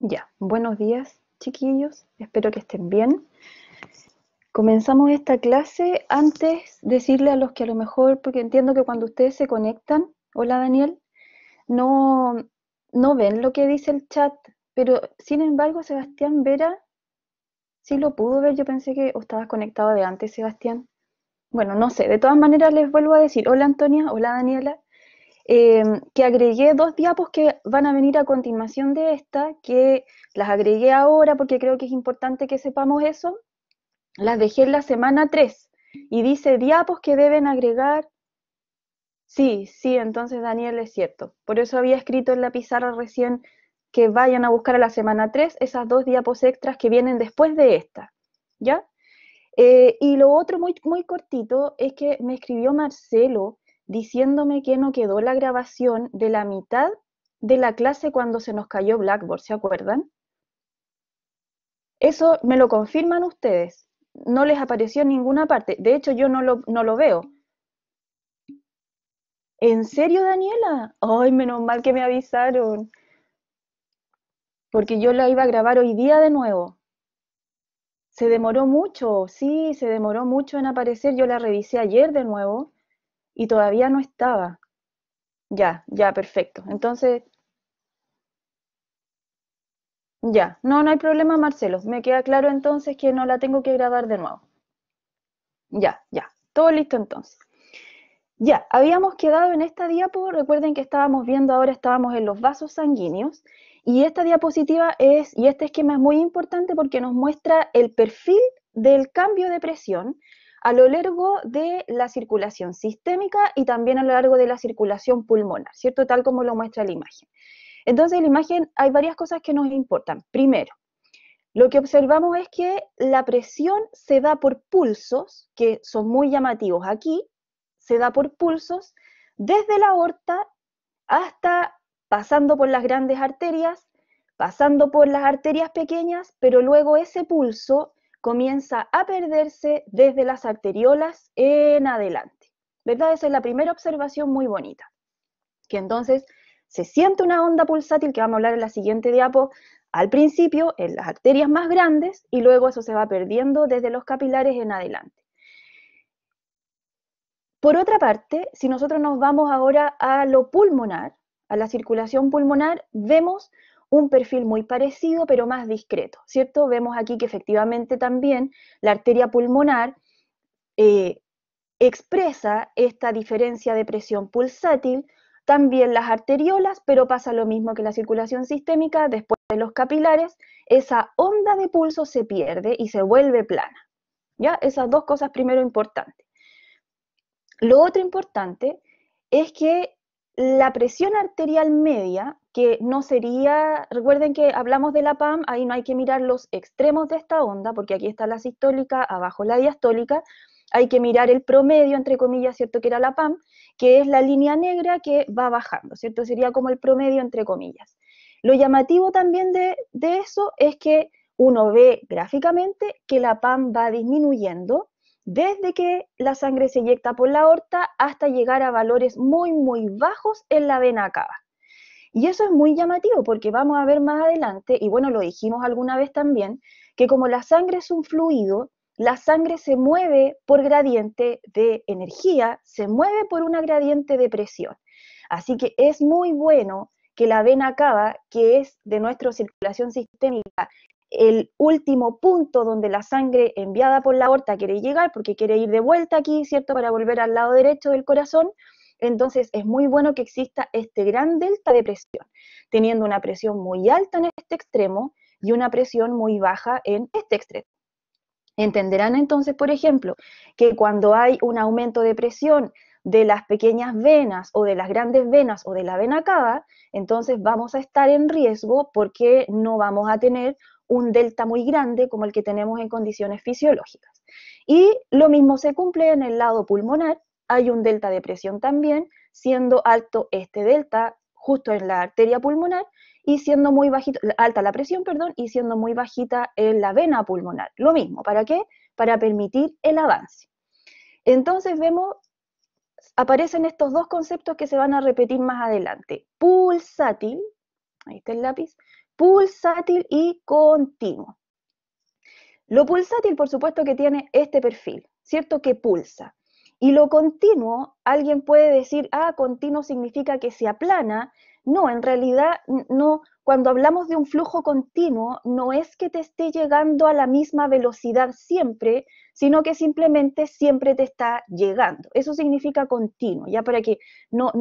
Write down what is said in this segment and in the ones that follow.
Ya, buenos días, chiquillos. Espero que estén bien. Comenzamos esta clase. Antes decirle a los que a lo mejor, porque entiendo que cuando ustedes se conectan, hola Daniel, no, no ven lo que dice el chat, pero sin embargo, Sebastián Vera sí lo pudo ver. Yo pensé que estabas conectado de antes, Sebastián. Bueno, no sé. De todas maneras, les vuelvo a decir, hola Antonia, hola Daniela. Que agregué dos diapos que van a venir a continuación de esta, que las agregué ahora porque creo que es importante que sepamos eso. Las dejé en la semana 3 y dice diapos que deben agregar. Sí, sí, entonces Daniel es cierto. Por eso había escrito en la pizarra recién que vayan a buscar a la semana 3 esas dos diapos extras que vienen después de esta, ¿ya? Y lo otro muy, muy cortito es que me escribió Marcelo diciéndome que no quedó la grabación de la mitad de la clase cuando se nos cayó Blackboard, ¿se acuerdan? Eso me lo confirman ustedes. No les apareció en ninguna parte. De hecho, yo no lo veo. ¿En serio, Daniela? Ay, menos mal que me avisaron, porque yo la iba a grabar hoy día de nuevo. Se demoró mucho, sí, se demoró mucho en aparecer. Yo la revisé ayer de nuevo y todavía no estaba. Ya, ya, perfecto. Entonces, ya, no hay problema, Marcelo. Me queda claro entonces que no la tengo que grabar de nuevo. Ya, ya, todo listo entonces. Ya, habíamos quedado en esta diapo, recuerden que estábamos viendo ahora, estábamos en los vasos sanguíneos, y esta diapositiva y este esquema es muy importante porque nos muestra el perfil del cambio de presión a lo largo de la circulación sistémica y también a lo largo de la circulación pulmonar, ¿cierto? Tal como lo muestra la imagen. Entonces, en la imagen hay varias cosas que nos importan. Primero, lo que observamos es que la presión se da por pulsos, que son muy llamativos aquí, se da por pulsos desde la aorta hasta pasando por las grandes arterias, pasando por las arterias pequeñas, pero luego ese pulso comienza a perderse desde las arteriolas en adelante. ¿Verdad? Esa es la primera observación muy bonita, que entonces se siente una onda pulsátil que vamos a hablar en la siguiente diapo al principio en las arterias más grandes y luego eso se va perdiendo desde los capilares en adelante. Por otra parte, si nosotros nos vamos ahora a lo pulmonar, a la circulación pulmonar, vemos un perfil muy parecido pero más discreto, ¿cierto? Vemos aquí que efectivamente también la arteria pulmonar eh, expresa esta diferencia de presión pulsátil, también las arteriolas, pero pasa lo mismo que la circulación sistémica, después de los capilares, esa onda de pulso se pierde y se vuelve plana. ¿Ya? Esas dos cosas primero importantes. Lo otro importante es que la presión arterial media, que no sería, recuerden que hablamos de la PAM, ahí no hay que mirar los extremos de esta onda, porque aquí está la sistólica, abajo la diastólica, hay que mirar el promedio, entre comillas, ¿cierto? Que era la PAM, que es la línea negra que va bajando, ¿cierto? Sería como el promedio, entre comillas. Lo llamativo también de eso es que uno ve gráficamente que la PAM va disminuyendo desde que la sangre se eyecta por la aorta hasta llegar a valores muy, muy bajos en la vena cava. Y eso es muy llamativo porque vamos a ver más adelante, y bueno, lo dijimos alguna vez también, que como la sangre es un fluido, la sangre se mueve por gradiente de energía, se mueve por una gradiente de presión. Así que es muy bueno que la vena cava, que es de nuestra circulación sistémica, el último punto donde la sangre enviada por la aorta quiere llegar, porque quiere ir de vuelta aquí, ¿cierto? Para volver al lado derecho del corazón. Entonces es muy bueno que exista este gran delta de presión, teniendo una presión muy alta en este extremo y una presión muy baja en este extremo. Entenderán entonces, por ejemplo, que cuando hay un aumento de presión de las pequeñas venas o de las grandes venas o de la vena cava, entonces vamos a estar en riesgo porque no vamos a tener un delta muy grande como el que tenemos en condiciones fisiológicas. Y lo mismo se cumple en el lado pulmonar, hay un delta de presión también, siendo alto este delta justo en la arteria pulmonar y siendo muy bajita, alta la presión, perdón, y siendo muy bajita en la vena pulmonar. Lo mismo, ¿para qué? Para permitir el avance. Entonces vemos, aparecen estos dos conceptos que se van a repetir más adelante. Pulsátil, ahí está el lápiz, pulsátil y continuo. Lo pulsátil, por supuesto, que tiene este perfil, ¿cierto? Que pulsa. Y lo continuo, alguien puede decir, ah, continuo significa que se aplana. No, en realidad no. Cuando hablamos de un flujo continuo, no es que te esté llegando a la misma velocidad siempre, sino que simplemente siempre te está llegando. Eso significa continuo, ya para que no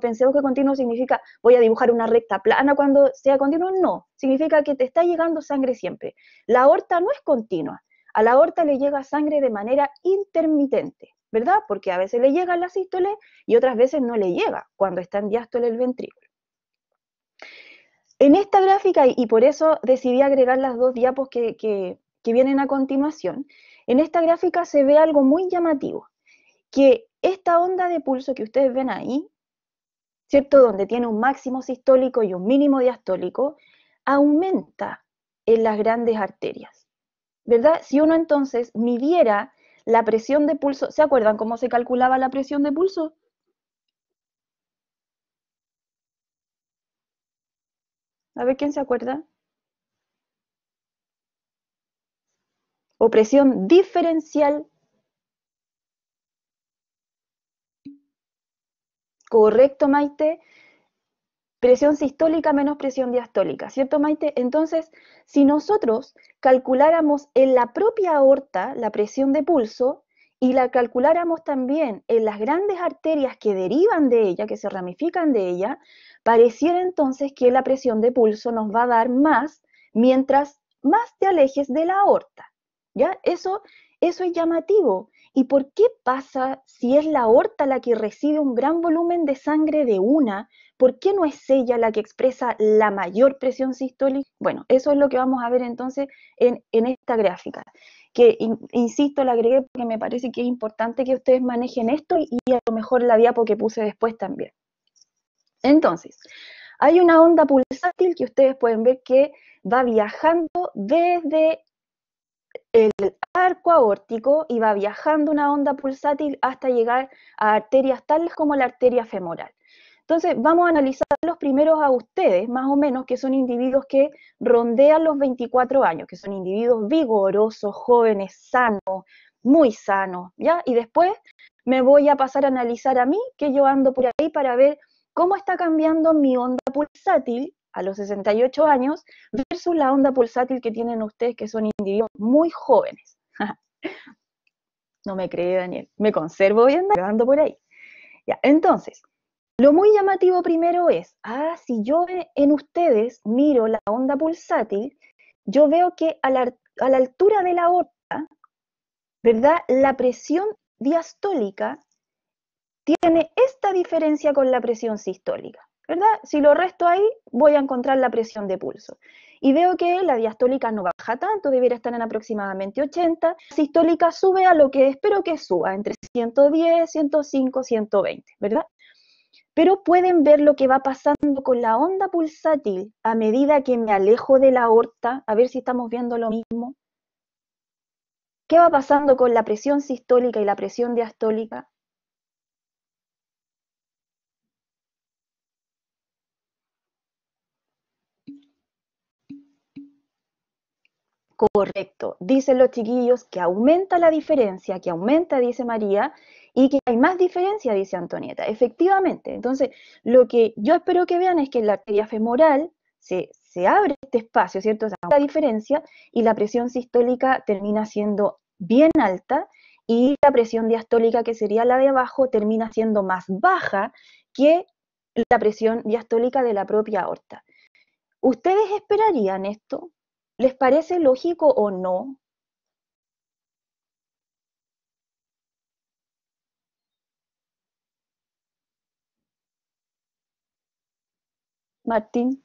pensemos que continuo significa voy a dibujar una recta plana cuando sea continuo, no. Significa que te está llegando sangre siempre. La aorta no es continua, a la aorta le llega sangre de manera intermitente, ¿verdad? Porque a veces le llega la sístole y otras veces no le llega cuando está en diástole el ventrículo. En esta gráfica, y por eso decidí agregar las dos diapos que vienen a continuación, en esta gráfica se ve algo muy llamativo, que esta onda de pulso que ustedes ven ahí, ¿cierto? Donde tiene un máximo sistólico y un mínimo diastólico, aumenta en las grandes arterias, ¿verdad? Si uno entonces midiera la presión de pulso, ¿se acuerdan cómo se calculaba la presión de pulso? A ver, ¿quién se acuerda? O presión diferencial. Correcto, Maite. Presión sistólica menos presión diastólica, ¿cierto, Maite? Entonces, si nosotros calculáramos en la propia aorta la presión de pulso y la calculáramos también en las grandes arterias que derivan de ella, que se ramifican de ella, pareciera entonces que la presión de pulso nos va a dar más mientras más te alejes de la aorta, ¿ya? Eso es llamativo. ¿Y por qué pasa si es la aorta la que recibe un gran volumen de sangre de una? ¿Por qué no es ella la que expresa la mayor presión sistólica? Bueno, eso es lo que vamos a ver entonces en esta gráfica, que insisto, la agregué porque me parece que es importante que ustedes manejen esto y a lo mejor la diapo que puse después también. Entonces, hay una onda pulsátil que ustedes pueden ver que va viajando desde el arco aórtico y va viajando una onda pulsátil hasta llegar a arterias tales como la arteria femoral. Entonces, vamos a analizar los primeros a ustedes, más o menos, que son individuos que rondean los 24 años, que son individuos vigorosos, jóvenes, sanos, muy sanos, ¿ya? Y después me voy a pasar a analizar a mí, que yo ando por ahí para ver cómo está cambiando mi onda pulsátil a los 68 años versus la onda pulsátil que tienen ustedes, que son individuos muy jóvenes. No me cree, Daniel. Me conservo bien, pero ando por ahí. Ya, entonces, lo muy llamativo primero es, si yo en ustedes miro la onda pulsátil, yo veo que a la altura de la aorta, ¿verdad? La presión diastólica tiene esta diferencia con la presión sistólica, ¿verdad? Si lo resto ahí, voy a encontrar la presión de pulso. Y veo que la diastólica no baja tanto, debería estar en aproximadamente 80, la sistólica sube a lo que espero que suba, entre 110, 105, 120, ¿verdad? Pero pueden ver lo que va pasando con la onda pulsátil a medida que me alejo de la aorta, a ver si estamos viendo lo mismo. ¿Qué va pasando con la presión sistólica y la presión diastólica? Correcto, dicen los chiquillos que aumenta la diferencia, que aumenta, dice María, y que hay más diferencia, dice Antonieta. Efectivamente, entonces lo que yo espero que vean es que en la arteria femoral se abre este espacio, ¿cierto? Esa la diferencia y la presión sistólica termina siendo bien alta y la presión diastólica, que sería la de abajo, termina siendo más baja que la presión diastólica de la propia aorta. ¿Ustedes esperarían esto? ¿Les parece lógico o no? Martín,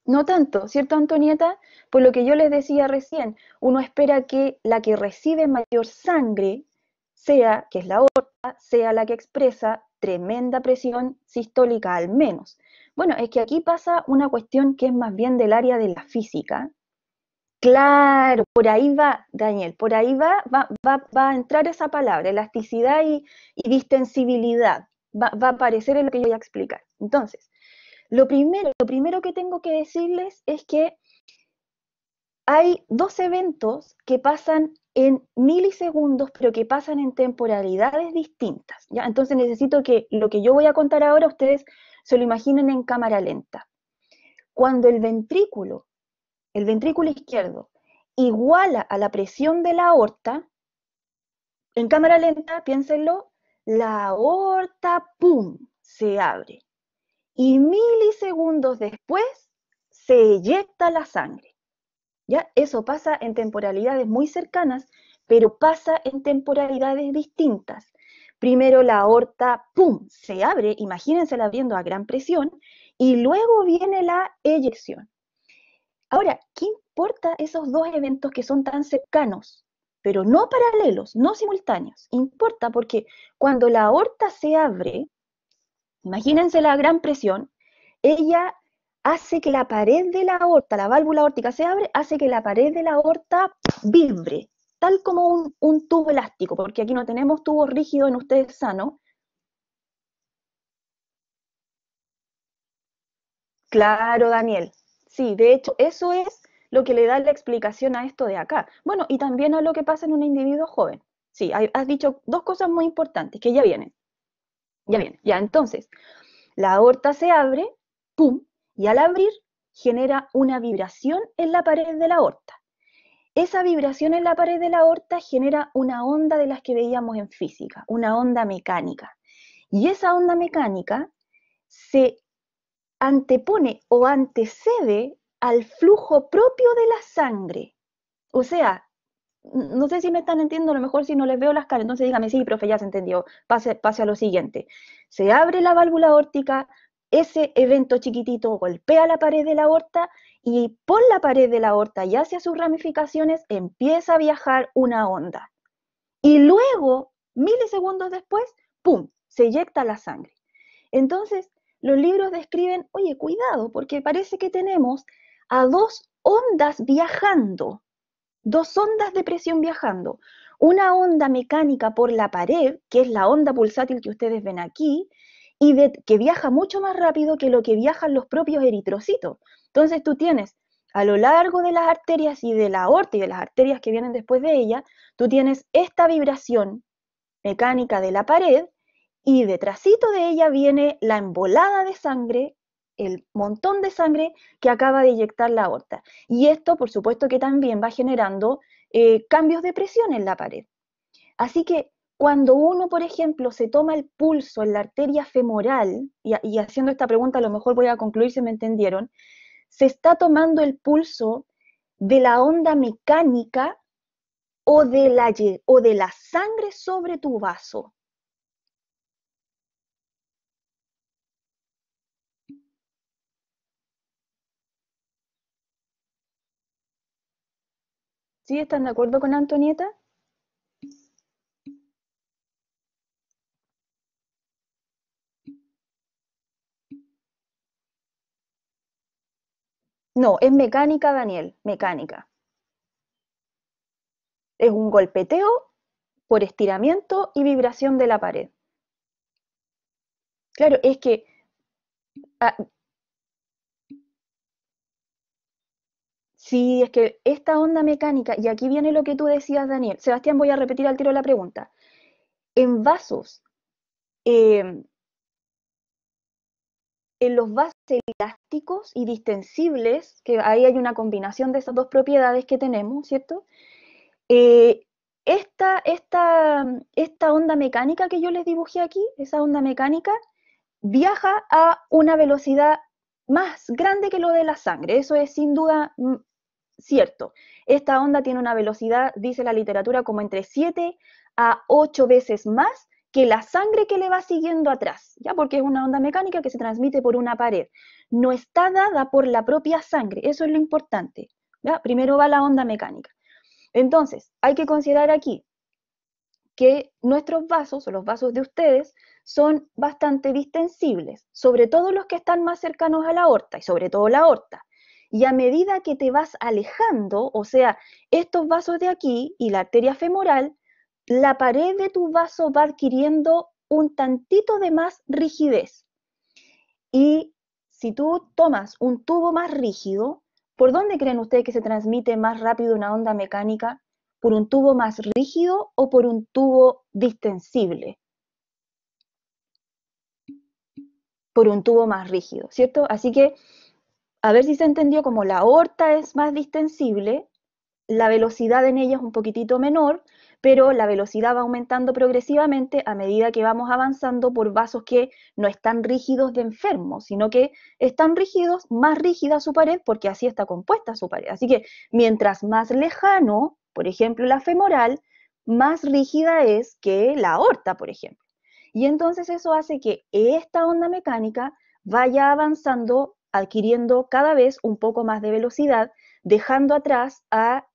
no tanto, ¿cierto, Antonieta? Por lo que yo les decía recién, uno espera que la que recibe mayor sangre sea, que es la aorta, sea la que expresa tremenda presión sistólica al menos. Bueno, es que aquí pasa una cuestión que es más bien del área de la física. Claro, por ahí va, Daniel, por ahí va a entrar esa palabra, elasticidad y distensibilidad. va a aparecer en lo que yo voy a explicar. Entonces, lo primero que tengo que decirles es que hay dos eventos que pasan en milisegundos, pero que pasan en temporalidades distintas, ¿ya? Entonces necesito que lo que yo voy a contar ahora ustedes se lo imaginen en cámara lenta. Cuando el ventrículo izquierdo, iguala a la presión de la aorta, en cámara lenta, piénsenlo, la aorta, ¡pum!, se abre. Y milisegundos después, se eyecta la sangre. ¿Ya? Eso pasa en temporalidades muy cercanas, pero pasa en temporalidades distintas. Primero la aorta, ¡pum!, se abre, imagínensela abriendo a gran presión, y luego viene la eyección. Ahora, ¿qué importa esos dos eventos que son tan cercanos, pero no paralelos, no simultáneos? Importa porque cuando la aorta se abre, imagínense la gran presión, ella hace que la pared de la aorta, la válvula aórtica se abre, hace que la pared de la aorta vibre, tal como un tubo elástico, porque aquí no tenemos tubos rígidos en ustedes sanos. Claro, Daniel. Sí, de hecho, eso es lo que le da la explicación a esto de acá. Bueno, y también a lo que pasa en un individuo joven. Sí, has dicho dos cosas muy importantes que ya vienen. Ya vienen. Ya, entonces, la aorta se abre, ¡pum!, y al abrir genera una vibración en la pared de la aorta. Esa vibración en la pared de la aorta genera una onda de las que veíamos en física, una onda mecánica. Y esa onda mecánica se antepone o antecede al flujo propio de la sangre. O sea, no sé si me están entendiendo, a lo mejor si no les veo las caras, entonces dígame, sí, profe, ya se entendió, pase a lo siguiente. Se abre la válvula aórtica, ese evento chiquitito golpea la pared de la aorta y por la pared de la aorta y hacia sus ramificaciones empieza a viajar una onda. Y luego, milisegundos después, ¡pum!, se eyecta la sangre. Entonces, los libros describen, oye, cuidado, porque parece que tenemos a dos ondas viajando, dos ondas de presión viajando. Una onda mecánica por la pared, que es la onda pulsátil que ustedes ven aquí, y que viaja mucho más rápido que lo que viajan los propios eritrocitos. Entonces tú tienes a lo largo de las arterias y de la aorta y de las arterias que vienen después de ella, tú tienes esta vibración mecánica de la pared y detrásito de ella viene la embolada de sangre, el montón de sangre que acaba de inyectar la aorta. Y esto, por supuesto, que también va generando cambios de presión en la pared. Así que cuando uno, por ejemplo, se toma el pulso en la arteria femoral, y haciendo esta pregunta a lo mejor voy a concluir si me entendieron, se está tomando el pulso de la onda mecánica o de la sangre sobre tu vaso. ¿Sí están de acuerdo con Antonieta? No, es mecánica, Daniel, mecánica. Es un golpeteo por estiramiento y vibración de la pared. Claro, es que ah, sí, es que esta onda mecánica, y aquí viene lo que tú decías, Daniel. Sebastián, voy a repetir al tiro la pregunta. En vasos, eh, en los vasos elásticos y distensibles, que ahí hay una combinación de esas dos propiedades que tenemos, ¿cierto? Eh, esta onda mecánica que yo les dibujé aquí, esa onda mecánica, viaja a una velocidad más grande que lo de la sangre. Eso es sin duda cierto. Esta onda tiene una velocidad, dice la literatura, como entre 7 a 8 veces más que la sangre que le va siguiendo atrás, ¿ya? Porque es una onda mecánica que se transmite por una pared. No está dada por la propia sangre, eso es lo importante, ¿ya? Primero va la onda mecánica. Entonces, hay que considerar aquí que nuestros vasos, o los vasos de ustedes, son bastante distensibles, sobre todo los que están más cercanos a la aorta, y sobre todo la aorta. Y a medida que te vas alejando, o sea, estos vasos de aquí y la arteria femoral, la pared de tu vaso va adquiriendo un tantito de más rigidez. Y si tú tomas un tubo más rígido, ¿por dónde creen ustedes que se transmite más rápido una onda mecánica? ¿Por un tubo más rígido o por un tubo distensible? Por un tubo más rígido, ¿cierto? Así que, a ver si se entendió, como la aorta es más distensible, la velocidad en ella es un poquitito menor, pero la velocidad va aumentando progresivamente a medida que vamos avanzando por vasos que no están rígidos de enfermo, sino que están rígidos, más rígida su pared, porque así está compuesta su pared. Así que mientras más lejano, por ejemplo, la femoral, más rígida es que la aorta, por ejemplo. Y entonces eso hace que esta onda mecánica vaya avanzando, adquiriendo cada vez un poco más de velocidad, dejando atrás a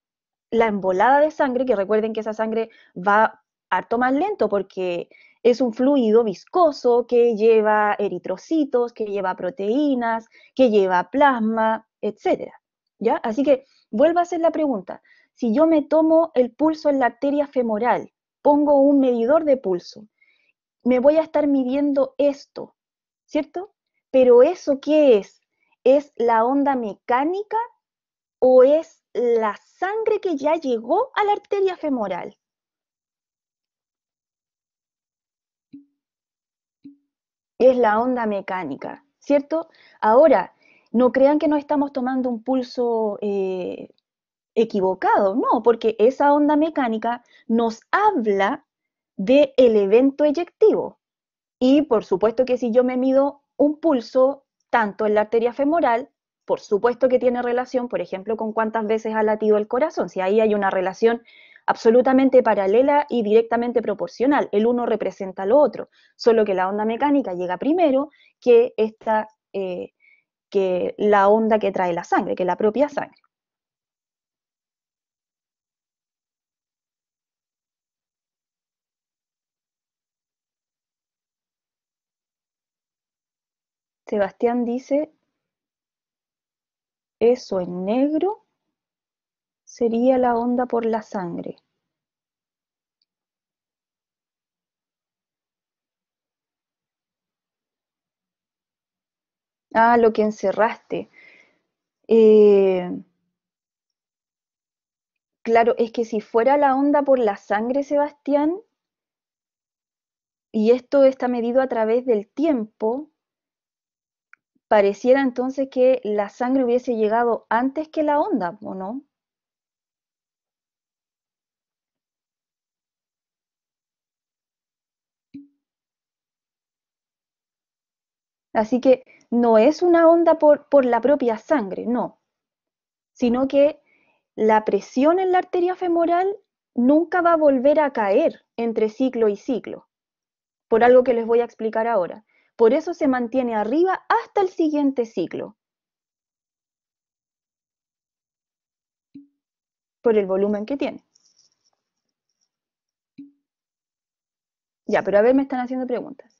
la embolada de sangre, que recuerden que esa sangre va harto más lento porque es un fluido viscoso que lleva eritrocitos, que lleva proteínas, que lleva plasma, etcétera. ¿Ya? Así que vuelvo a hacer la pregunta. Si yo me tomo el pulso en la arteria femoral, pongo un medidor de pulso, me voy a estar midiendo esto, ¿cierto? Pero ¿eso qué es? ¿Es la onda mecánica o es la sangre que ya llegó a la arteria femoral? Es la onda mecánica, ¿cierto? Ahora, no crean que no estamos tomando un pulso equivocado, no, porque esa onda mecánica nos habla del evento eyectivo. Y por supuesto que si yo me mido un pulso, tanto en la arteria femoral, por supuesto que tiene relación, por ejemplo, con cuántas veces ha latido el corazón. Si ahí hay una relación absolutamente paralela y directamente proporcional, el uno representa lo otro, solo que la onda mecánica llega primero que que la onda que trae la sangre, que la propia sangre. Sebastián dice, eso en negro sería la onda por la sangre. Ah, lo que encerraste. Eh, claro, es que si fuera la onda por la sangre, Sebastián, y esto está medido a través del tiempo, pareciera entonces que la sangre hubiese llegado antes que la onda, ¿o no? Así que no es una onda por la propia sangre, no, sino que la presión en la arteria femoral nunca va a volver a caer entre ciclo y ciclo, por algo que les voy a explicar ahora. Por eso se mantiene arriba hasta el siguiente ciclo, por el volumen que tiene. Ya, pero a ver, me están haciendo preguntas.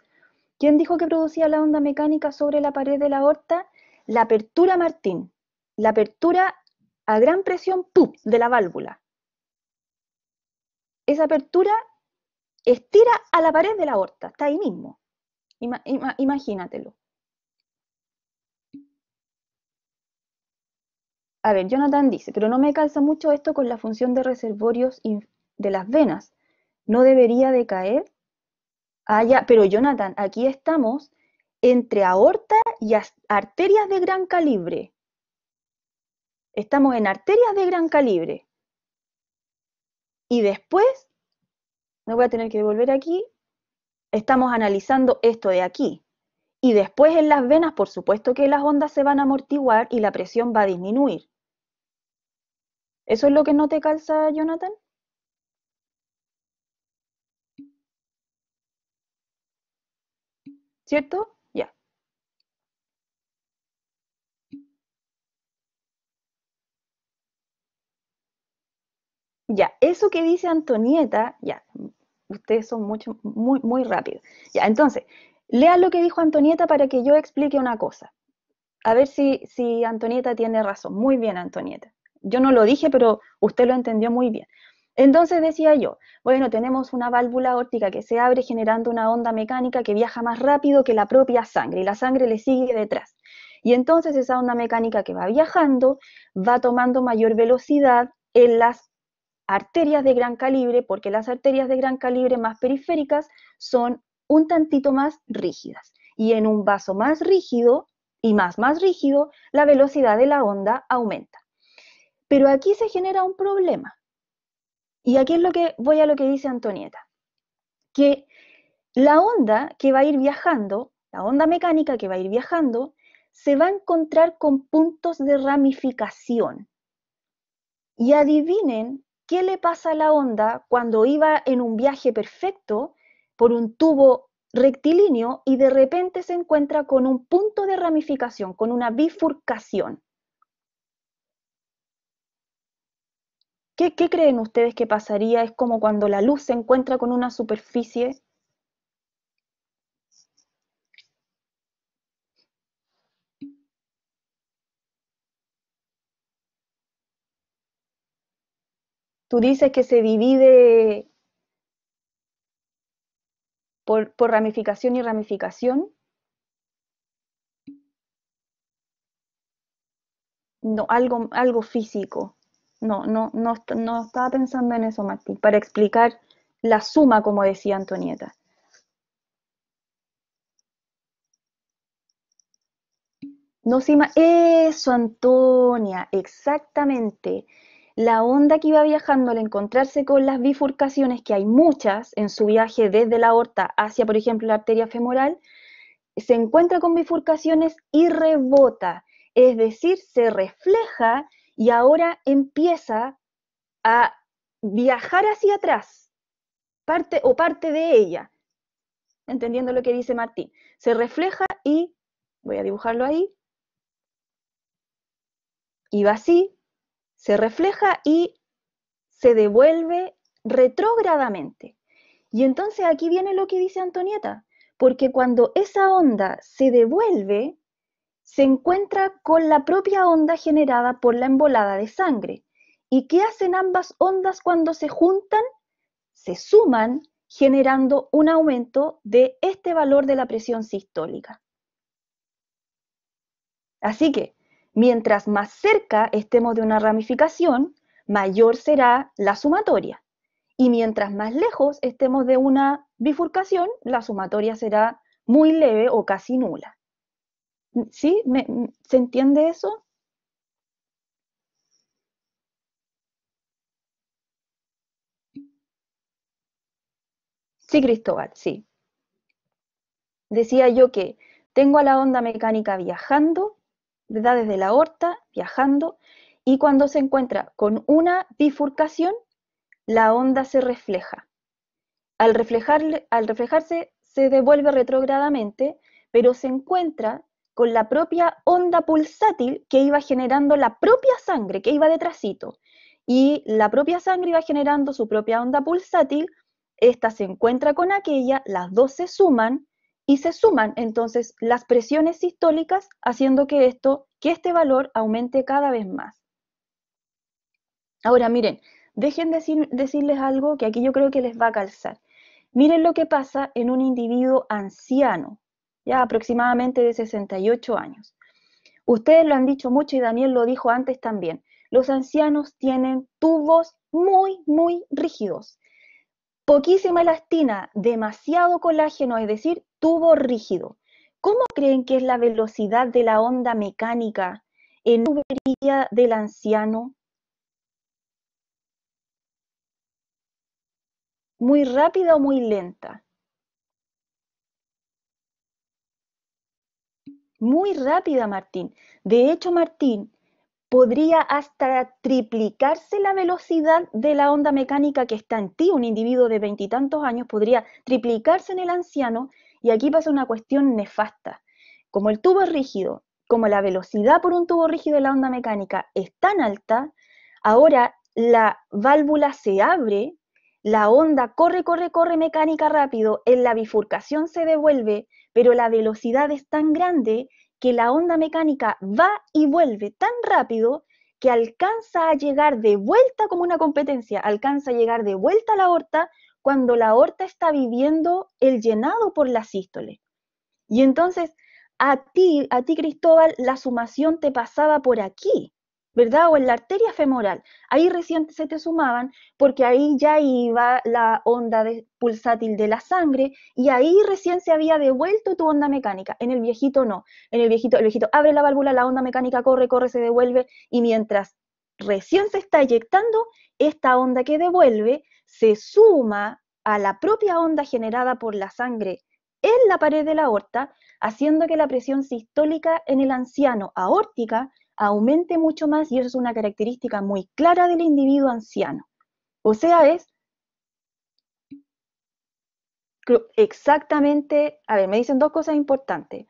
¿Quién dijo que producía la onda mecánica sobre la pared de la aorta? La apertura, Martín. La apertura a gran presión, ¡pum!, de la válvula. Esa apertura estira a la pared de la aorta, está ahí mismo. Imagínatelo. A ver, Jonathan dice, pero no me calza mucho esto con la función de reservorios de las venas. ¿No debería de caer? Ah, ya, pero Jonathan, aquí estamos entre aorta y arterias de gran calibre. Estamos en arterias de gran calibre. Y después, me voy a tener que volver aquí, estamos analizando esto de aquí. Y después en las venas, por supuesto que las ondas se van a amortiguar y la presión va a disminuir. ¿Eso es lo que no te calza, Jonathan? ¿Cierto? Ya. Ya, eso que dice Antonieta, ya, ustedes son muy rápidos. Ya, entonces, lea lo que dijo Antonieta para que yo explique una cosa. A ver si Antonieta tiene razón. Muy bien, Antonieta. Yo no lo dije, pero usted lo entendió muy bien. Entonces decía yo, bueno, tenemos una válvula aórtica que se abre generando una onda mecánica que viaja más rápido que la propia sangre y la sangre le sigue detrás. Y entonces esa onda mecánica que va viajando va tomando mayor velocidad en las arterias de gran calibre, porque las arterias de gran calibre más periféricas son un tantito más rígidas. Y en un vaso más rígido y más rígido, la velocidad de la onda aumenta. Pero aquí se genera un problema. Y aquí es lo que voy a lo que dice Antonieta, que la onda que va a ir viajando, la onda mecánica que va a ir viajando, se va a encontrar con puntos de ramificación. Y adivinen qué le pasa a la onda cuando iba en un viaje perfecto por un tubo rectilíneo y de repente se encuentra con un punto de ramificación, con una bifurcación. ¿Qué creen ustedes que pasaría? Es como cuando la luz se encuentra con una superficie. Tú dices que se divide por ramificación y ramificación. No, algo físico. No estaba pensando en eso, Martín, para explicar la suma, como decía Antonieta. No se Eso, Antonia, exactamente. La onda que iba viajando al encontrarse con las bifurcaciones, que hay muchas en su viaje desde la aorta hacia, por ejemplo, la arteria femoral, se encuentra con bifurcaciones y rebota, es decir, se refleja y ahora empieza a viajar hacia atrás, parte de ella, entendiendo lo que dice Martín. Se refleja y, voy a dibujarlo ahí, y va así, se refleja y se devuelve retrógradamente. Y entonces aquí viene lo que dice Antonieta, porque cuando esa onda se devuelve, se encuentra con la propia onda generada por la embolada de sangre. ¿Y qué hacen ambas ondas cuando se juntan? Se suman generando un aumento de este valor de la presión sistólica. Así que, mientras más cerca estemos de una ramificación, mayor será la sumatoria. Y mientras más lejos estemos de una bifurcación, la sumatoria será muy leve o casi nula. ¿Sí? ¿Se entiende eso? Sí, Cristóbal, sí. Decía yo que tengo a la onda mecánica viajando, ¿verdad? Desde la aorta, viajando, y cuando se encuentra con una bifurcación, la onda se refleja. Al reflejarse se devuelve retrógradamente, pero se encuentra con la propia onda pulsátil que iba generando la propia sangre, que iba detrásito. Y la propia sangre iba generando su propia onda pulsátil, esta se encuentra con aquella, las dos se suman y se suman entonces las presiones sistólicas, haciendo que este valor aumente cada vez más. Ahora miren, dejen decirles algo que aquí yo creo que les va a calzar. Miren lo que pasa en un individuo anciano, ya aproximadamente de 68 años. Ustedes lo han dicho mucho y Daniel lo dijo antes también. Los ancianos tienen tubos muy rígidos. Poquísima elastina, demasiado colágeno, es decir, tubo rígido. ¿Cómo creen que es la velocidad de la onda mecánica en la tubería del anciano? ¿Muy rápida o muy lenta? Muy rápida, Martín. De hecho, Martín, podría hasta triplicarse la velocidad de la onda mecánica que está en ti, un individuo de veintitantos años, podría triplicarse en el anciano, y aquí pasa una cuestión nefasta. Como el tubo es rígido, como la velocidad por un tubo rígido de la onda mecánica es tan alta, ahora la válvula se abre, la onda corre mecánica rápido, en la bifurcación se devuelve, pero la velocidad es tan grande que la onda mecánica va y vuelve tan rápido que alcanza a llegar de vuelta como una competencia, alcanza a llegar de vuelta a la aorta cuando la aorta está viviendo el llenado por la sístole. Y entonces a ti Cristóbal, la sumación te pasaba por aquí, ¿verdad? O en la arteria femoral. Ahí recién se te sumaban porque ahí ya iba la onda pulsátil de la sangre y ahí recién se había devuelto tu onda mecánica. En el viejito no. En el viejito abre la válvula, la onda mecánica corre, se devuelve y mientras recién se está eyectando, esta onda que devuelve se suma a la propia onda generada por la sangre en la pared de la aorta, haciendo que la presión sistólica en el anciano aórtica aumente mucho más y eso es una característica muy clara del individuo anciano. O sea, es exactamente, a ver, me dicen dos cosas importantes.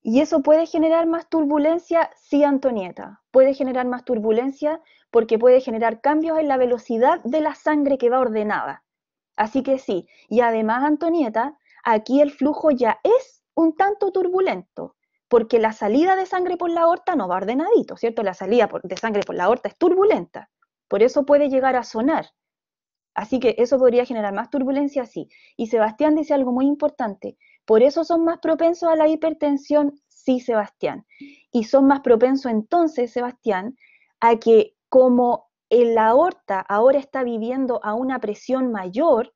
¿Y eso puede generar más turbulencia? Sí, Antonieta, puede generar más turbulencia porque puede generar cambios en la velocidad de la sangre que va ordenada. Así que sí, y además, Antonieta, aquí el flujo ya es un tanto turbulento, porque la salida de sangre por la aorta no va ordenadito, ¿cierto? La salida de sangre por la aorta es turbulenta, por eso puede llegar a sonar. Así que eso podría generar más turbulencia, sí. Y Sebastián dice algo muy importante, por eso son más propensos a la hipertensión, sí, Sebastián. Y son más propensos entonces, Sebastián, a que como la aorta ahora está viviendo a una presión mayor,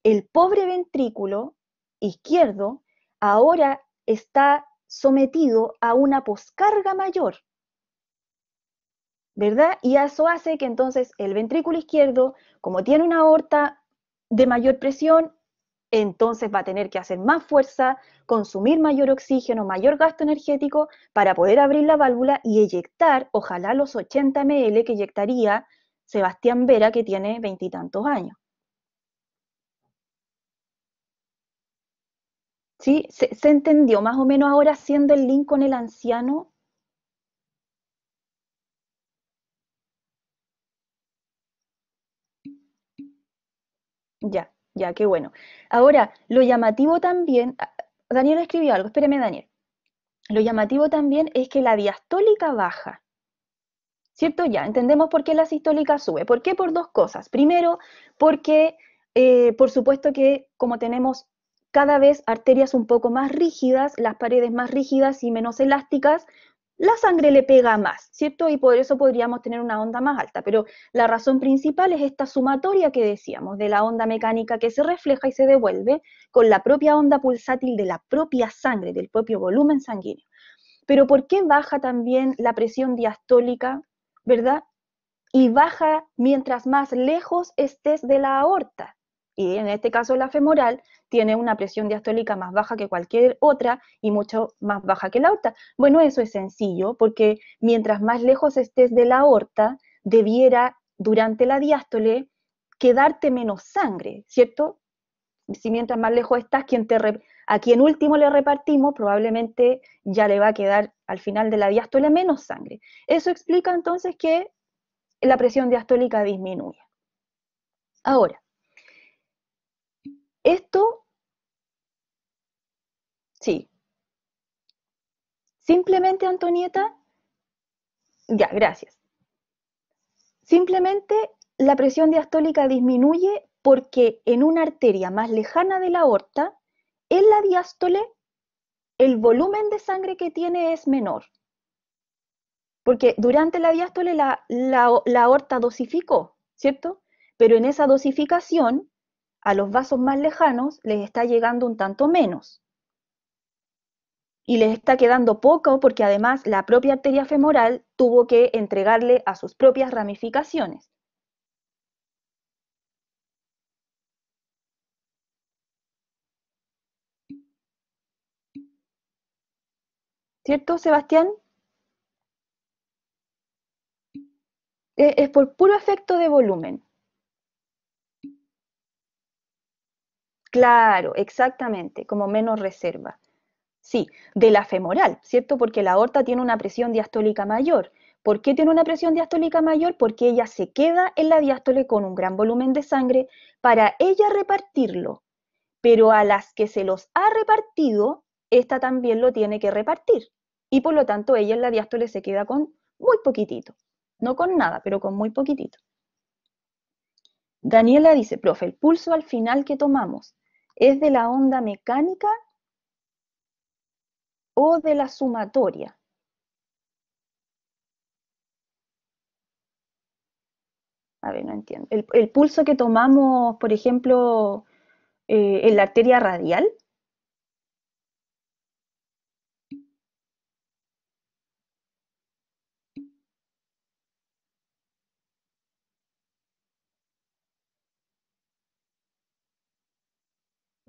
el pobre ventrículo izquierdo ahora está sometido a una poscarga mayor, ¿verdad? Y eso hace que entonces el ventrículo izquierdo, como tiene una aorta de mayor presión, entonces va a tener que hacer más fuerza, consumir mayor oxígeno, mayor gasto energético para poder abrir la válvula y eyectar, ojalá los 80 ml que eyectaría Sebastián Vera, que tiene 20 y tantos años. ¿Sí? ¿Se entendió más o menos ahora haciendo el link con el anciano? Ya, qué bueno. Ahora, lo llamativo también, Daniel escribió algo, espéreme Daniel. Lo llamativo también es que la diastólica baja, ¿cierto? Ya, entendemos por qué la sistólica sube. ¿Por qué? Por dos cosas. Primero, porque por supuesto que como tenemos cada vez arterias un poco más rígidas, las paredes más rígidas y menos elásticas, la sangre le pega más, ¿cierto? Y por eso podríamos tener una onda más alta. Pero la razón principal es esta sumatoria que decíamos, de la onda mecánica que se refleja y se devuelve con la propia onda pulsátil de la propia sangre, del propio volumen sanguíneo. Pero ¿por qué baja también la presión diastólica, verdad? Y baja mientras más lejos estés de la aorta. Y en este caso la femoral tiene una presión diastólica más baja que cualquier otra y mucho más baja que la aorta. Bueno, eso es sencillo porque mientras más lejos estés de la aorta, debiera durante la diástole quedarte menos sangre, ¿cierto? Si mientras más lejos estás, a quien último le repartimos, probablemente ya le va a quedar al final de la diástole menos sangre. Eso explica entonces que la presión diastólica disminuye. Ahora, esto, sí, simplemente, Antonieta, ya, gracias. Simplemente la presión diastólica disminuye porque en una arteria más lejana de la aorta, en la diástole, el volumen de sangre que tiene es menor. Porque durante la diástole la aorta dosificó, ¿cierto? Pero en esa dosificación, a los vasos más lejanos les está llegando un tanto menos. Y les está quedando poco porque además la propia arteria femoral tuvo que entregarle a sus propias ramificaciones. ¿Cierto, Sebastián? Es por puro efecto de volumen. Claro, exactamente, como menos reserva. Sí, de la femoral, ¿cierto? Porque la aorta tiene una presión diastólica mayor. ¿Por qué tiene una presión diastólica mayor? Porque ella se queda en la diástole con un gran volumen de sangre para ella repartirlo. Pero a las que se los ha repartido, esta también lo tiene que repartir. Y por lo tanto, ella en la diástole se queda con muy poquitito. No con nada, pero con muy poquitito. Daniela dice, profe, ¿el pulso al final que tomamos es de la onda mecánica o de la sumatoria? A ver, no entiendo. ¿El pulso que tomamos, por ejemplo, en la arteria radial?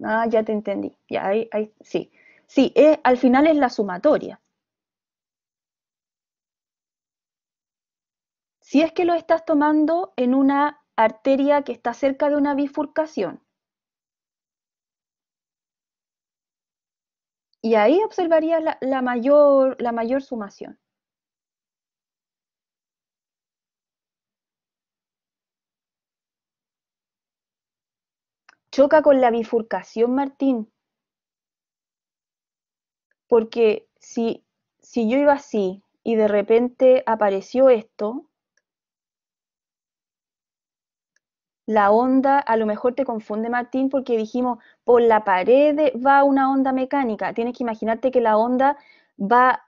Ah, ya te entendí. Ya, sí. Sí, al final es la sumatoria. Si es que lo estás tomando en una arteria que está cerca de una bifurcación, y ahí observarías la mayor sumación. Choca con la bifurcación, Martín, porque si yo iba así y de repente apareció esto, la onda a lo mejor te confunde, Martín, porque dijimos, por la pared va una onda mecánica. Tienes que imaginarte que la onda va,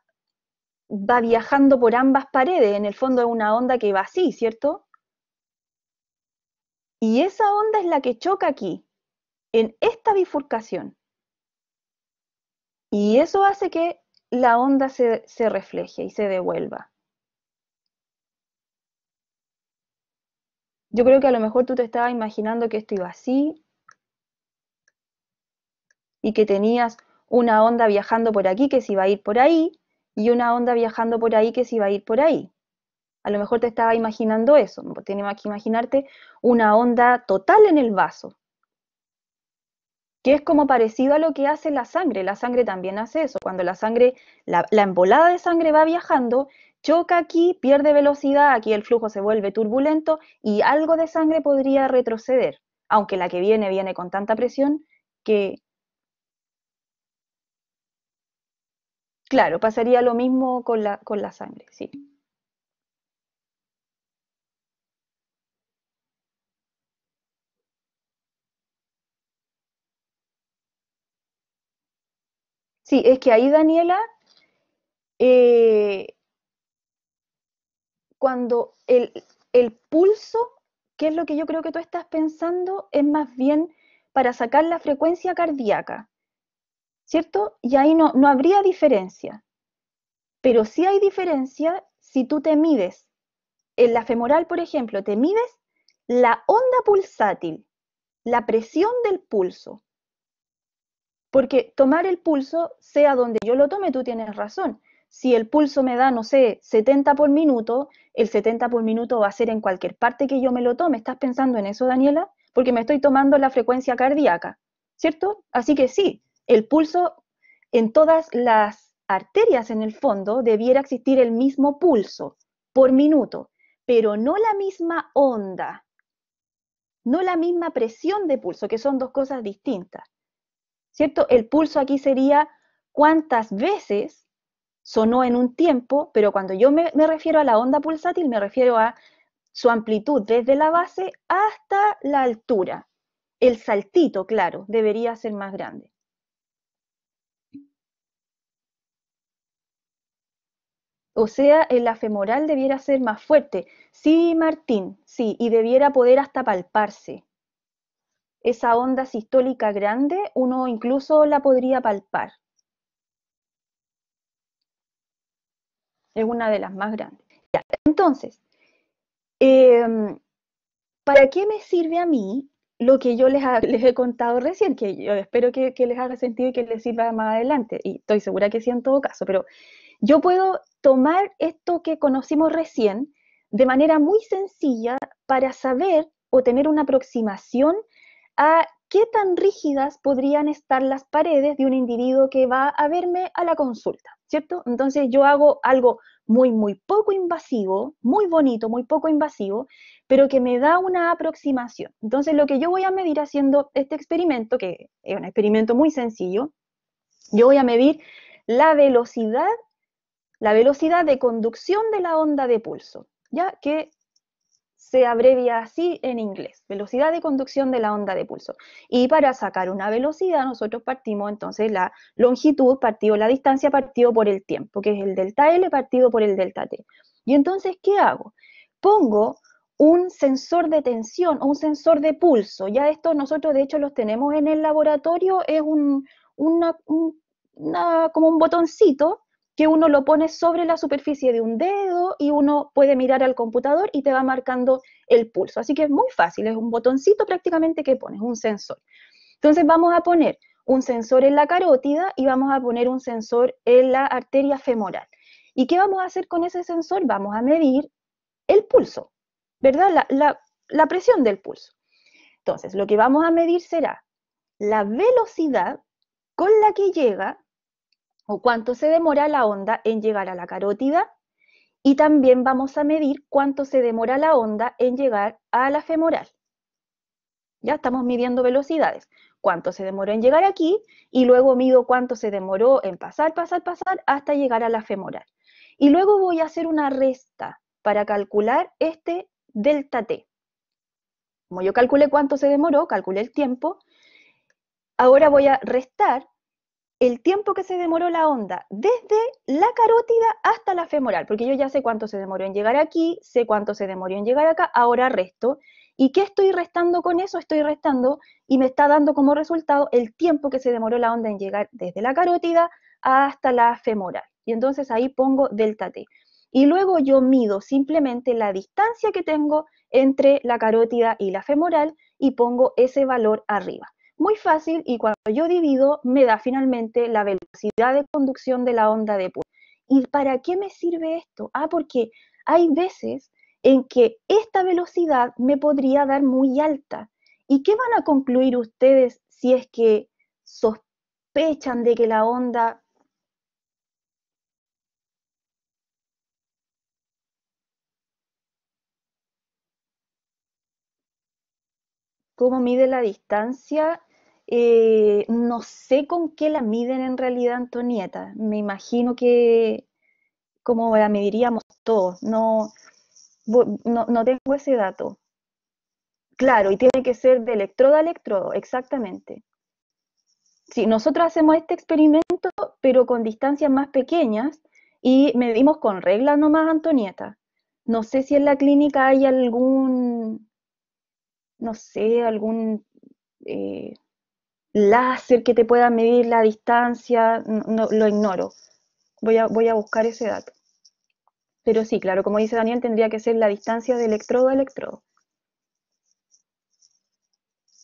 va viajando por ambas paredes. En el fondo es una onda que va así, ¿cierto? Y esa onda es la que choca aquí, en esta bifurcación. Y eso hace que la onda se refleje y se devuelva. Yo creo que a lo mejor tú te estabas imaginando que esto iba así y que tenías una onda viajando por aquí que se iba a ir por ahí y una onda viajando por ahí que se iba a ir por ahí. A lo mejor te estaba imaginando eso. Tienes que imaginarte una onda total en el vaso, que es como parecido a lo que hace la sangre. La sangre también hace eso. Cuando la sangre, la embolada de sangre va viajando, choca aquí, pierde velocidad, aquí el flujo se vuelve turbulento y algo de sangre podría retroceder, aunque la que viene con tanta presión que, claro, pasaría lo mismo con la sangre, sí. Sí, es que ahí, Daniela, eh, cuando el pulso, que es lo que yo creo que tú estás pensando, es más bien para sacar la frecuencia cardíaca, ¿cierto? Y ahí no habría diferencia, pero sí hay diferencia si tú te mides, en la femoral, por ejemplo, te mides la onda pulsátil, la presión del pulso, porque tomar el pulso, sea donde yo lo tome, tú tienes razón. Si el pulso me da, no sé, 70 por minuto, el 70 por minuto va a ser en cualquier parte que yo me lo tome. ¿Estás pensando en eso, Daniela? Porque me estoy tomando la frecuencia cardíaca, ¿cierto? Así que sí, el pulso en todas las arterias en el fondo debiera existir el mismo pulso por minuto, pero no la misma onda, no la misma presión de pulso, que son dos cosas distintas. ¿Cierto? El pulso aquí sería cuántas veces sonó en un tiempo, pero cuando yo me refiero a la onda pulsátil, me refiero a su amplitud desde la base hasta la altura. El saltito, claro, debería ser más grande. O sea, en la femoral debiera ser más fuerte. Sí, Martín, sí, y debiera poder hasta palparse. Esa onda sistólica grande, uno incluso la podría palpar. Es una de las más grandes. Ya, entonces, eh, ¿para qué me sirve a mí lo que yo les he contado recién? Que yo espero que les haga sentido y que les sirva más adelante. Y estoy segura que sí en todo caso, pero yo puedo tomar esto que conocimos recién de manera muy sencilla para saber o tener una aproximación a qué tan rígidas podrían estar las paredes de un individuo que va a verme a la consulta, ¿cierto? Entonces yo hago algo muy, muy poco invasivo, muy bonito, muy poco invasivo, pero que me da una aproximación. Entonces lo que yo voy a medir haciendo este experimento, que es un experimento muy sencillo, yo voy a medir la velocidad la velocidad de conducción de la onda de pulso. ya que se abrevia así en inglés, velocidad de conducción de la onda de pulso. Y para sacar una velocidad, nosotros partimos entonces la longitud partido, la distancia partido por el tiempo, que es el delta L partido por el delta T. Y entonces, ¿qué hago? Pongo un sensor de tensión o un sensor de pulso. Ya esto nosotros de hecho los tenemos en el laboratorio, es como un botoncito que uno lo pone sobre la superficie de un dedo y uno puede mirar al computador y te va marcando el pulso. Así que es muy fácil, es un botoncito prácticamente que pones, un sensor. Entonces vamos a poner un sensor en la carótida y vamos a poner un sensor en la arteria femoral. ¿Y qué vamos a hacer con ese sensor? Vamos a medir el pulso, ¿verdad? La presión del pulso. Entonces, lo que vamos a medir será la velocidad con la que llega o cuánto se demora la onda en llegar a la carótida y también vamos a medir cuánto se demora la onda en llegar a la femoral. Ya estamos midiendo velocidades, cuánto se demoró en llegar aquí y luego mido cuánto se demoró en pasar hasta llegar a la femoral. Y luego voy a hacer una resta para calcular este delta T. Como yo calculé cuánto se demoró, calculé el tiempo, ahora voy a restar el tiempo que se demoró la onda desde la carótida hasta la femoral, porque yo ya sé cuánto se demoró en llegar aquí, sé cuánto se demoró en llegar acá, ahora resto. ¿Y qué estoy restando con eso? Estoy restando y me está dando como resultado el tiempo que se demoró la onda en llegar desde la carótida hasta la femoral. Y entonces ahí pongo delta T. Y luego yo mido simplemente la distancia que tengo entre la carótida y la femoral y pongo ese valor arriba. Muy fácil, y cuando yo divido me da finalmente la velocidad de conducción de la onda de pulso. ¿Y para qué me sirve esto? Porque hay veces en que esta velocidad me podría dar muy alta. ¿Y qué van a concluir ustedes si es que sospechan de que la onda... ¿Cómo mide la distancia? No sé con qué la miden en realidad, Antonieta. Me imagino que como la mediríamos todos. No, no tengo ese dato. Claro, y tiene que ser de electrodo a electrodo, exactamente. Sí, nosotros hacemos este experimento, pero con distancias más pequeñas y medimos con reglas nomás, Antonieta. No sé si en la clínica hay algún, no sé, algún eh, láser que te pueda medir la distancia, lo ignoro. Voy a buscar ese dato. Pero sí, claro, como dice Daniel, tendría que ser la distancia de electrodo a electrodo.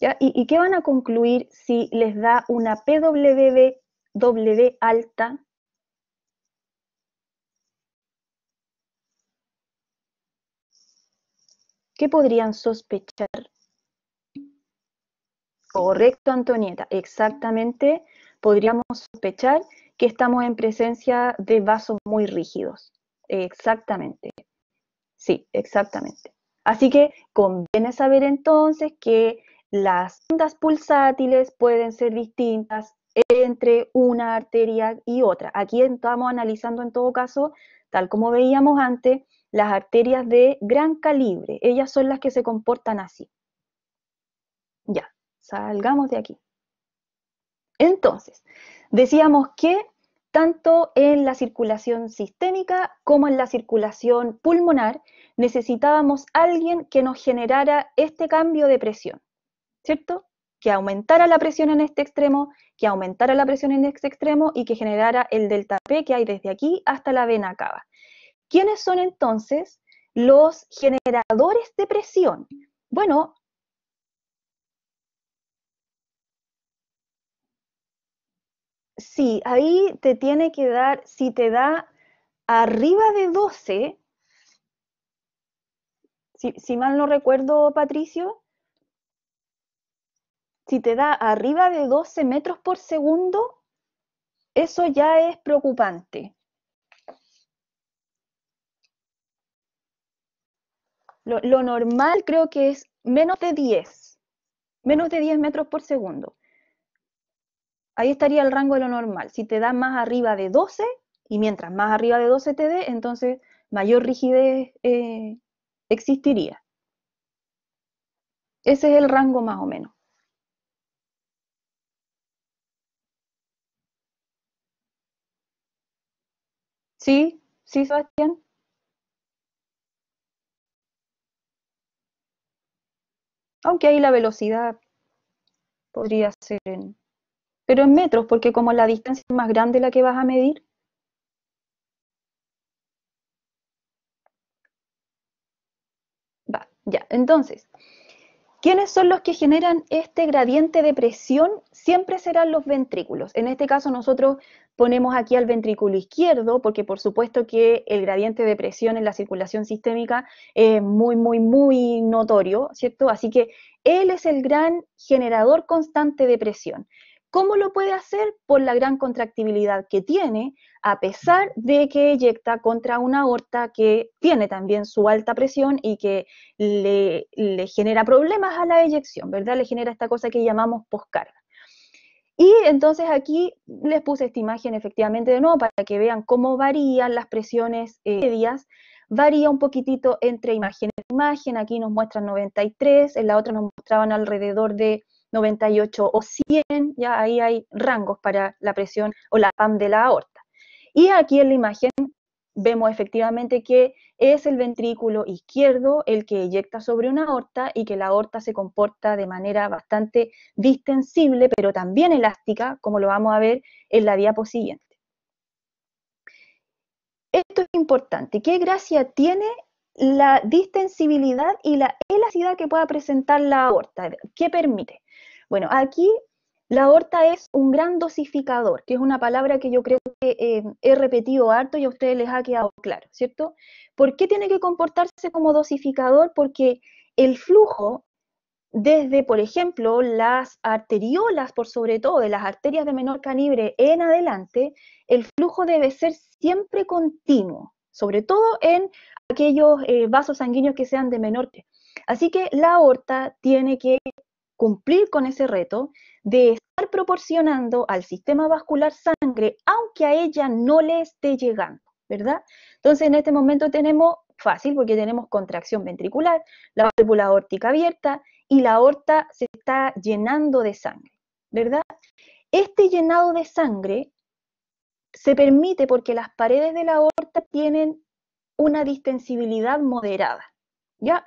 ¿Ya? ¿Y qué van a concluir si les da una PWW alta? ¿Qué podrían sospechar? Correcto, Antonieta, exactamente. Podríamos sospechar que estamos en presencia de vasos muy rígidos. Exactamente. Sí, exactamente. Así que conviene saber entonces que las ondas pulsátiles pueden ser distintas entre una arteria y otra. Aquí estamos analizando en todo caso, tal como veíamos antes, las arterias de gran calibre. Ellas son las que se comportan así. Ya, salgamos de aquí. Entonces, decíamos que tanto en la circulación sistémica como en la circulación pulmonar necesitábamos alguien que nos generara este cambio de presión, ¿cierto? Que aumentara la presión en este extremo, que aumentara la presión en este extremo y que generara el delta P que hay desde aquí hasta la vena cava. ¿Quiénes son entonces los generadores de presión? Bueno, sí, ahí te tiene que dar, si te da arriba de 12, si mal no recuerdo, Patricio, si te da arriba de 12 metros por segundo, eso ya es preocupante. Lo normal creo que es menos de 10 metros por segundo. Ahí estaría el rango de lo normal. Si te da más arriba de 12, y mientras más arriba de 12 te dé, entonces mayor rigidez existiría. Ese es el rango más o menos. ¿Sí? ¿Sí, Sebastián? Aunque ahí la velocidad podría ser pero en metros, porque como la distancia es más grande la que vas a medir. Va, ya. Entonces, ¿quiénes son los que generan este gradiente de presión? Siempre serán los ventrículos. En este caso nosotros ponemos aquí al ventrículo izquierdo porque por supuesto que el gradiente de presión en la circulación sistémica es muy, muy, muy notorio, ¿cierto? Así que él es el gran generador constante de presión. ¿Cómo lo puede hacer? Por la gran contractibilidad que tiene, a pesar de que eyecta contra una aorta que tiene también su alta presión y que le genera problemas a la eyección, ¿verdad? Le genera esta cosa que llamamos poscarga. Y entonces aquí les puse esta imagen efectivamente de nuevo para que vean cómo varían las presiones medias. Varía un poquitito entre imagen y imagen. Aquí nos muestran 93, en la otra nos mostraban alrededor de 98 o 100. Ya ahí hay rangos para la presión o la PAM de la aorta. Y aquí en la imagen vemos efectivamente que es el ventrículo izquierdo el que eyecta sobre una aorta y que la aorta se comporta de manera bastante distensible, pero también elástica, como lo vamos a ver en la diapo siguiente. Esto es importante. ¿Qué gracia tiene la distensibilidad y la elasticidad que pueda presentar la aorta? ¿Qué permite? Bueno, aquí la aorta es un gran dosificador, que es una palabra que yo creo que he repetido harto y a ustedes les ha quedado claro, ¿cierto? ¿Por qué tiene que comportarse como dosificador? Porque el flujo desde, por ejemplo, las arteriolas, por sobre todo de las arterias de menor calibre en adelante, el flujo debe ser siempre continuo, sobre todo en aquellos vasos sanguíneos que sean de menor. Así que la aorta tiene que cumplir con ese reto de estar proporcionando al sistema vascular sangre, aunque a ella no le esté llegando, ¿verdad? Entonces, en este momento tenemos, fácil, porque tenemos contracción ventricular, la válvula aórtica abierta y la aorta se está llenando de sangre, ¿verdad? Este llenado de sangre se permite porque las paredes de la aorta tienen una distensibilidad moderada, ¿ya?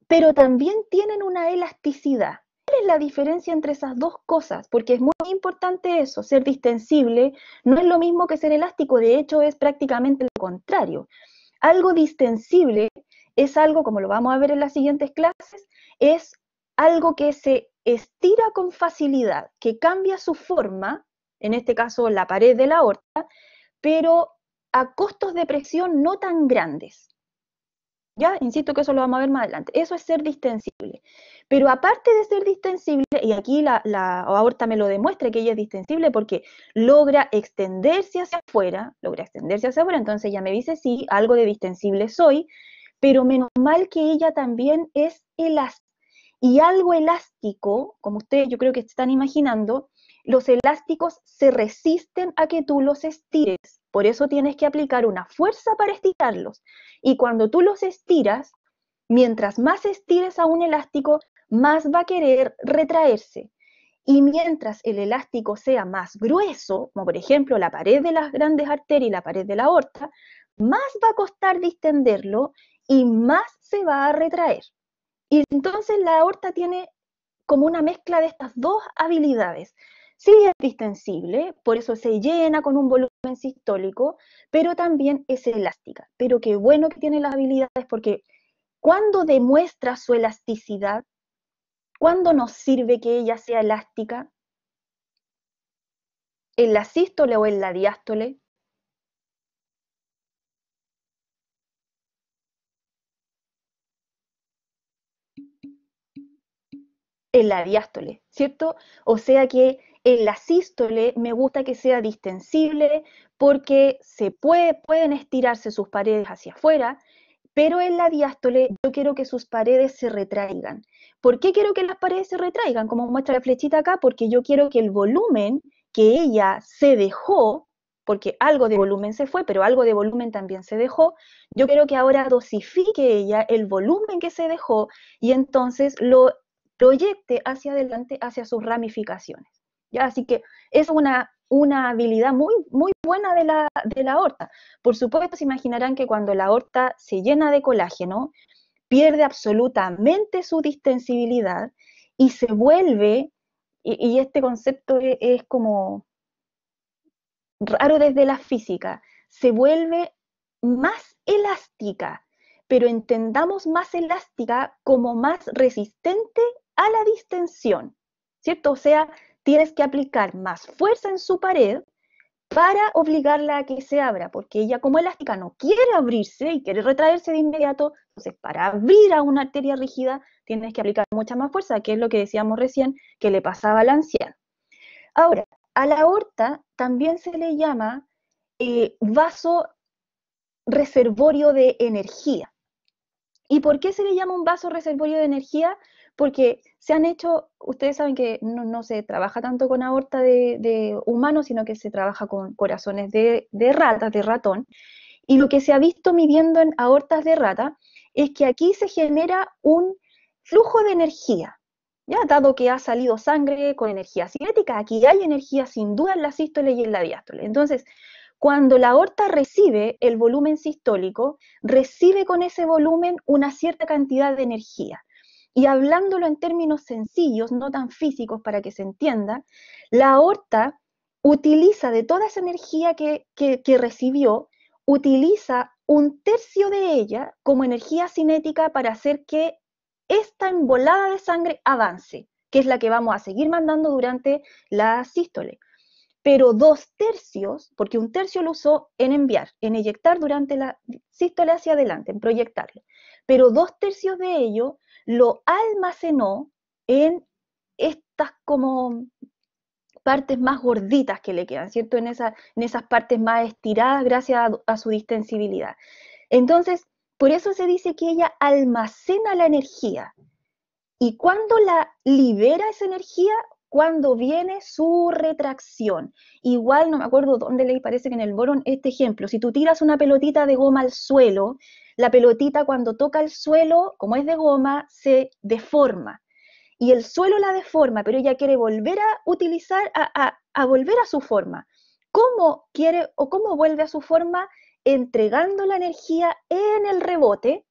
Pero también tienen una elasticidad. ¿Cuál es la diferencia entre esas dos cosas? Porque es muy importante eso, ser distensible no es lo mismo que ser elástico, de hecho es prácticamente lo contrario. Algo distensible es algo, como lo vamos a ver en las siguientes clases, es algo que se estira con facilidad, que cambia su forma, en este caso la pared de la aorta, pero a costos de presión no tan grandes. Ya, insisto que eso lo vamos a ver más adelante. Eso es ser distensible. Pero aparte de ser distensible, y aquí la aorta me lo demuestra que ella es distensible porque logra extenderse hacia afuera, entonces ya me dice, sí, algo de distensible soy, pero menos mal que ella también es elástica. Y algo elástico, como ustedes yo creo que están imaginando, los elásticos se resisten a que tú los estires. Por eso tienes que aplicar una fuerza para estirarlos. Y cuando tú los estiras, mientras más estires a un elástico, más va a querer retraerse. Y mientras el elástico sea más grueso, como por ejemplo la pared de las grandes arterias y la pared de la aorta, más va a costar distenderlo y más se va a retraer. Y entonces la aorta tiene como una mezcla de estas dos habilidades. Sí es distensible, por eso se llena con un volumen sistólico, pero también es elástica. Pero qué bueno que tiene las habilidades porque cuando demuestra su elasticidad, ¿cuándo nos sirve que ella sea elástica? ¿En la sístole o en la diástole? En la diástole, ¿cierto? O sea que en la sístole me gusta que sea distensible porque pueden estirarse sus paredes hacia afuera, pero en la diástole yo quiero que sus paredes se retraigan. ¿Por qué quiero que las paredes se retraigan? Como muestra la flechita acá, porque yo quiero que el volumen que ella se dejó porque algo de volumen se fue, pero algo de volumen también se dejó. Yo quiero que ahora dosifique ella el volumen que se dejó y entonces lo proyecte hacia adelante, hacia sus ramificaciones. ¿Ya? Así que es una habilidad muy, muy buena de la aorta. Por supuesto, se imaginarán que cuando la aorta se llena de colágeno, pierde absolutamente su distensibilidad y se vuelve, y este concepto es como raro desde la física, se vuelve más elástica, pero entendamos más elástica como más resistente a la distensión, ¿cierto? O sea, tienes que aplicar más fuerza en su pared para obligarla a que se abra, porque ella como elástica no quiere abrirse y quiere retraerse de inmediato, entonces para abrir a una arteria rígida tienes que aplicar mucha más fuerza, que es lo que decíamos recién que le pasaba al anciano. Ahora, a la aorta también se le llama vaso reservorio de energía. ¿Y por qué se le llama un vaso reservorio de energía? Porque se han hecho, ustedes saben que no se trabaja tanto con aorta de humanos, sino que se trabaja con corazones de ratas, de ratón, y lo que se ha visto midiendo en aortas de rata es que aquí se genera un flujo de energía, ¿ya? Dado que ha salido sangre con energía cinética, aquí hay energía sin duda en la sístole y en la diástole. Entonces, cuando la aorta recibe el volumen sistólico, recibe con ese volumen una cierta cantidad de energía. Y hablándolo en términos sencillos, no tan físicos para que se entienda, la aorta utiliza de toda esa energía que recibió, utiliza un tercio de ella como energía cinética para hacer que esta embolada de sangre avance, que es la que vamos a seguir mandando durante la sístole. Pero 2/3, porque un tercio lo usó en enviar, en eyectar durante la sístole hacia adelante, en proyectarlo, pero 2/3 de ello lo almacenó en estas como partes más gorditas que le quedan, ¿cierto? En esas partes más estiradas gracias a su distensibilidad. Entonces, por eso se dice que ella almacena la energía. ¿Y cuándo la libera esa energía? Cuando viene su retracción. Igual, no me acuerdo dónde leí, parece que en el Boron, este ejemplo. Si tú tiras una pelotita de goma al suelo, la pelotita cuando toca el suelo, como es de goma, se deforma. Y el suelo la deforma, pero ella quiere volver a utilizar, a volver a su forma. ¿Cómo quiere o cómo vuelve a su forma? Entregando la energía en el rebote,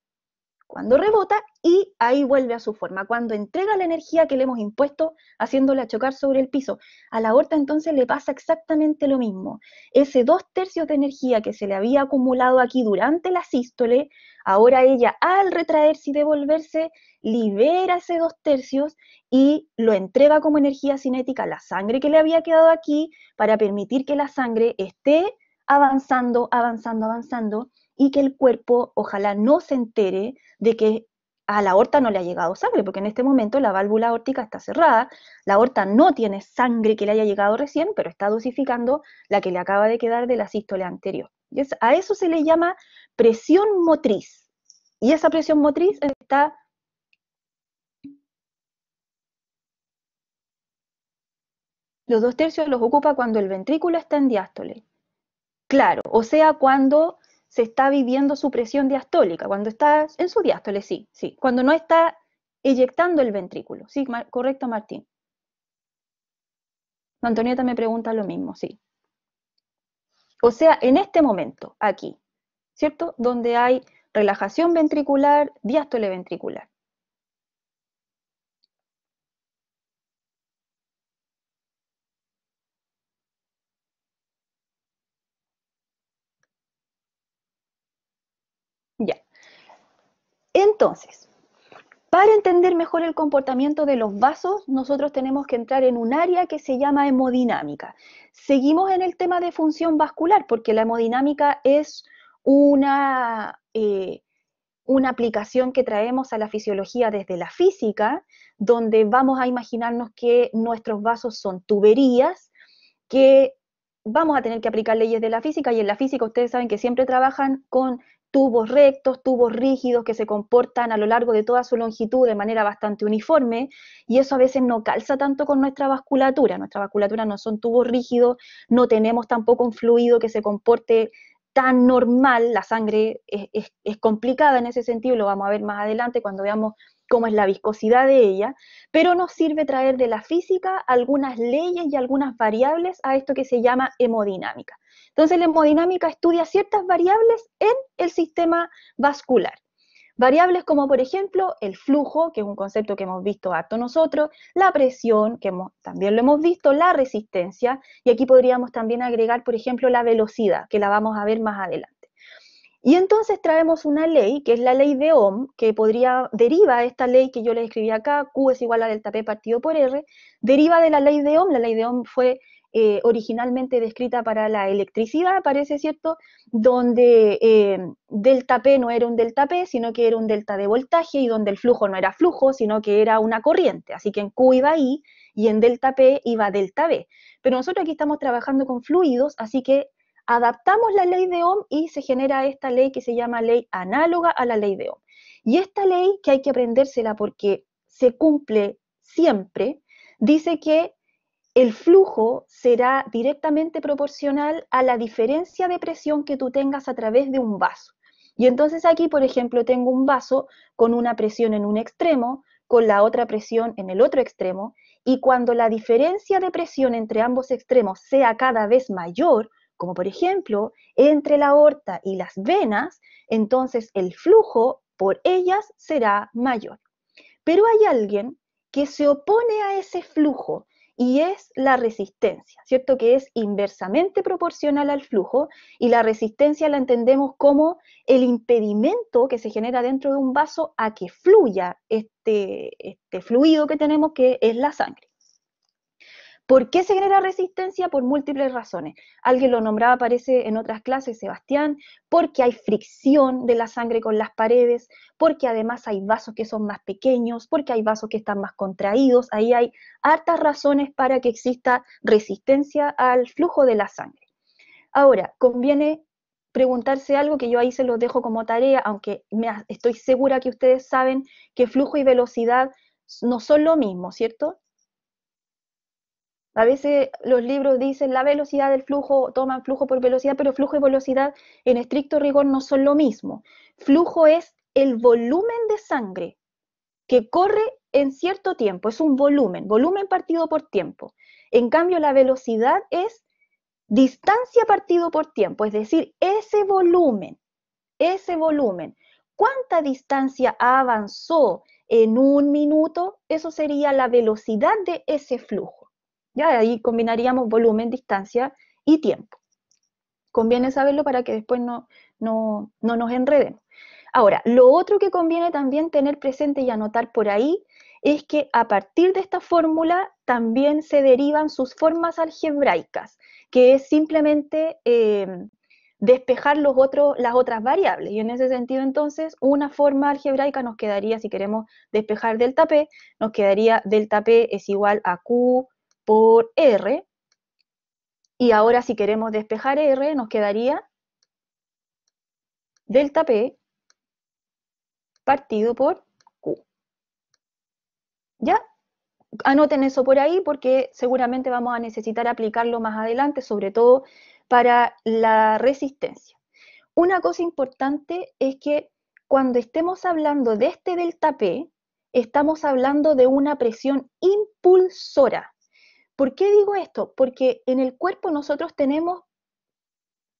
cuando rebota, y ahí vuelve a su forma, cuando entrega la energía que le hemos impuesto haciéndola chocar sobre el piso. A la aorta entonces le pasa exactamente lo mismo. Ese 2/3 de energía que se le había acumulado aquí durante la sístole, ahora ella al retraerse y devolverse, libera ese 2/3 y lo entrega como energía cinética a la sangre que le había quedado aquí para permitir que la sangre esté avanzando, avanzando, avanzando, y que el cuerpo ojalá no se entere de que a la aorta no le ha llegado sangre, porque en este momento la válvula aórtica está cerrada, la aorta no tiene sangre que le haya llegado recién, pero está dosificando la que le acaba de quedar de la sístole anterior. A eso se le llama presión motriz. Y esa presión motriz está... Los 2/3 los ocupa cuando el ventrículo está en diástole. Claro, o sea, cuando se está viviendo su presión diastólica, cuando está en su diástole, sí, sí, cuando no está eyectando el ventrículo, sí, correcto, Martín. Antonieta me pregunta lo mismo, sí. O sea, en este momento, aquí, ¿cierto? Donde hay relajación ventricular, diástole ventricular. Ya. Entonces, para entender mejor el comportamiento de los vasos, nosotros tenemos que entrar en un área que se llama hemodinámica. Seguimos en el tema de función vascular, porque la hemodinámica es una aplicación que traemos a la fisiología desde la física, donde vamos a imaginarnos que nuestros vasos son tuberías, que vamos a tener que aplicar leyes de la física, y en la física ustedes saben que siempre trabajan con tubos rectos, tubos rígidos que se comportan a lo largo de toda su longitud de manera bastante uniforme, y eso a veces no calza tanto con nuestra vasculatura. Nuestra vasculatura no son tubos rígidos, no tenemos tampoco un fluido que se comporte tan normal. La sangre es complicada en ese sentido, lo vamos a ver más adelante cuando veamos cómo es la viscosidad de ella, pero nos sirve traer de la física algunas leyes y algunas variables a esto que se llama hemodinámica. Entonces la hemodinámica estudia ciertas variables en el sistema vascular. Variables como, por ejemplo, el flujo, que es un concepto que hemos visto harto nosotros, la presión, que también lo hemos visto, la resistencia, y aquí podríamos también agregar, por ejemplo, la velocidad, que la vamos a ver más adelante. Y entonces traemos una ley, que es la ley de Ohm, que deriva de esta ley que yo les escribí acá, Q es igual a delta P partido por R, deriva de la ley de Ohm. La ley de Ohm fue originalmente descrita para la electricidad, parece, ¿cierto? Donde delta P no era un delta P, sino que era un delta de voltaje, y donde el flujo no era flujo, sino que era una corriente. Así que en Q iba I, y en delta P iba delta B. Pero nosotros aquí estamos trabajando con fluidos, así que adaptamos la ley de Ohm y se genera esta ley que se llama ley análoga a la ley de Ohm. Y esta ley, que hay que aprendérsela porque se cumple siempre, dice que el flujo será directamente proporcional a la diferencia de presión que tú tengas a través de un vaso. Y entonces aquí, por ejemplo, tengo un vaso con una presión en un extremo, con la otra presión en el otro extremo, y cuando la diferencia de presión entre ambos extremos sea cada vez mayor, como por ejemplo entre la aorta y las venas, entonces el flujo por ellas será mayor. Pero hay alguien que se opone a ese flujo, y es la resistencia, ¿cierto? Que es inversamente proporcional al flujo, y la resistencia la entendemos como el impedimento que se genera dentro de un vaso a que fluya este fluido que tenemos, que es la sangre. ¿Por qué se genera resistencia? Por múltiples razones. Alguien lo nombraba, parece, en otras clases, Sebastián, porque hay fricción de la sangre con las paredes, porque además hay vasos que son más pequeños, porque hay vasos que están más contraídos. Ahí hay hartas razones para que exista resistencia al flujo de la sangre. Ahora, conviene preguntarse algo que yo ahí se los dejo como tarea, aunque estoy segura que ustedes saben que flujo y velocidad no son lo mismo, ¿cierto? A veces los libros dicen la velocidad del flujo, toman flujo por velocidad, pero flujo y velocidad en estricto rigor no son lo mismo. Flujo es el volumen de sangre que corre en cierto tiempo, es un volumen partido por tiempo. En cambio, la velocidad es distancia partido por tiempo, es decir, ese volumen. ¿Cuánta distancia avanzó en un minuto? Eso sería la velocidad de ese flujo. Ya ahí combinaríamos volumen, distancia y tiempo. Conviene saberlo para que después no nos enredemos. Ahora, lo otro que conviene también tener presente y anotar por ahí es que a partir de esta fórmula también se derivan sus formas algebraicas, que es simplemente despejar las otras variables. Y en ese sentido, entonces, una forma algebraica nos quedaría, si queremos despejar delta P, nos quedaría delta P es igual a Q por R, y ahora si queremos despejar R, nos quedaría delta P partido por Q. ¿Ya? Anoten eso por ahí porque seguramente vamos a necesitar aplicarlo más adelante, sobre todo para la resistencia. Una cosa importante es que cuando estemos hablando de este delta P, estamos hablando de una presión impulsora. ¿Por qué digo esto? Porque en el cuerpo nosotros tenemos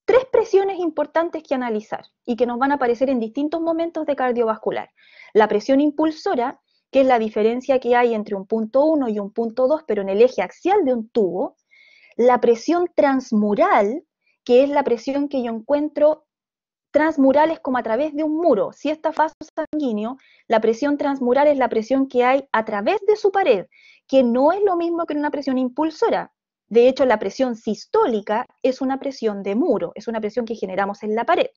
tres presiones importantes que analizar y que nos van a aparecer en distintos momentos de cardiovascular. La presión impulsora, que es la diferencia que hay entre un punto 1 y un punto 2, pero en el eje axial de un tubo. La presión transmural, que es la presión que yo encuentro transmural, es como a través de un muro. Si está vaso sanguíneo, la presión transmural es la presión que hay a través de su pared, que no es lo mismo que una presión impulsora. De hecho, la presión sistólica es una presión de muro, es una presión que generamos en la pared.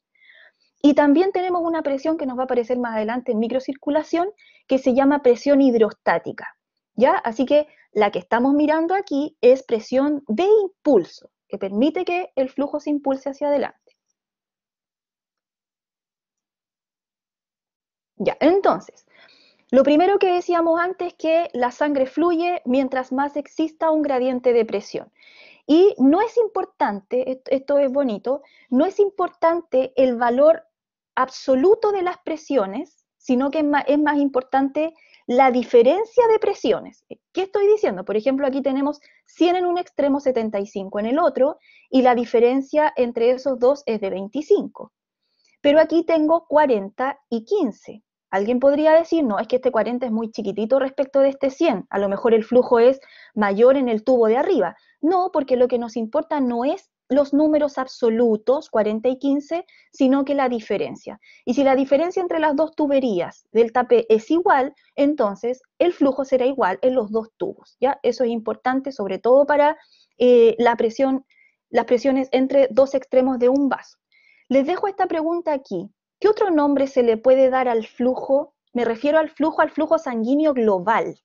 Y también tenemos una presión que nos va a aparecer más adelante en microcirculación, que se llama presión hidrostática, ¿ya? Así que la que estamos mirando aquí es presión de impulso, que permite que el flujo se impulse hacia adelante. Ya, entonces, lo primero que decíamos antes es que la sangre fluye mientras más exista un gradiente de presión. Y no es importante, esto es bonito, no es importante el valor absoluto de las presiones, sino que es más importante la diferencia de presiones. ¿Qué estoy diciendo? Por ejemplo, aquí tenemos 100 en un extremo, 75 en el otro, y la diferencia entre esos dos es de 25. Pero aquí tengo 40 y 15. Alguien podría decir, no, es que este 40 es muy chiquitito respecto de este 100. A lo mejor el flujo es mayor en el tubo de arriba. No, porque lo que nos importa no es los números absolutos, 40 y 15, sino que la diferencia. Y si la diferencia entre las dos tuberías del tapé es igual, entonces el flujo será igual en los dos tubos. ¿Ya? Eso es importante, sobre todo para las presiones entre dos extremos de un vaso. Les dejo esta pregunta aquí. ¿Qué otro nombre se le puede dar al flujo? Me refiero al flujo sanguíneo global.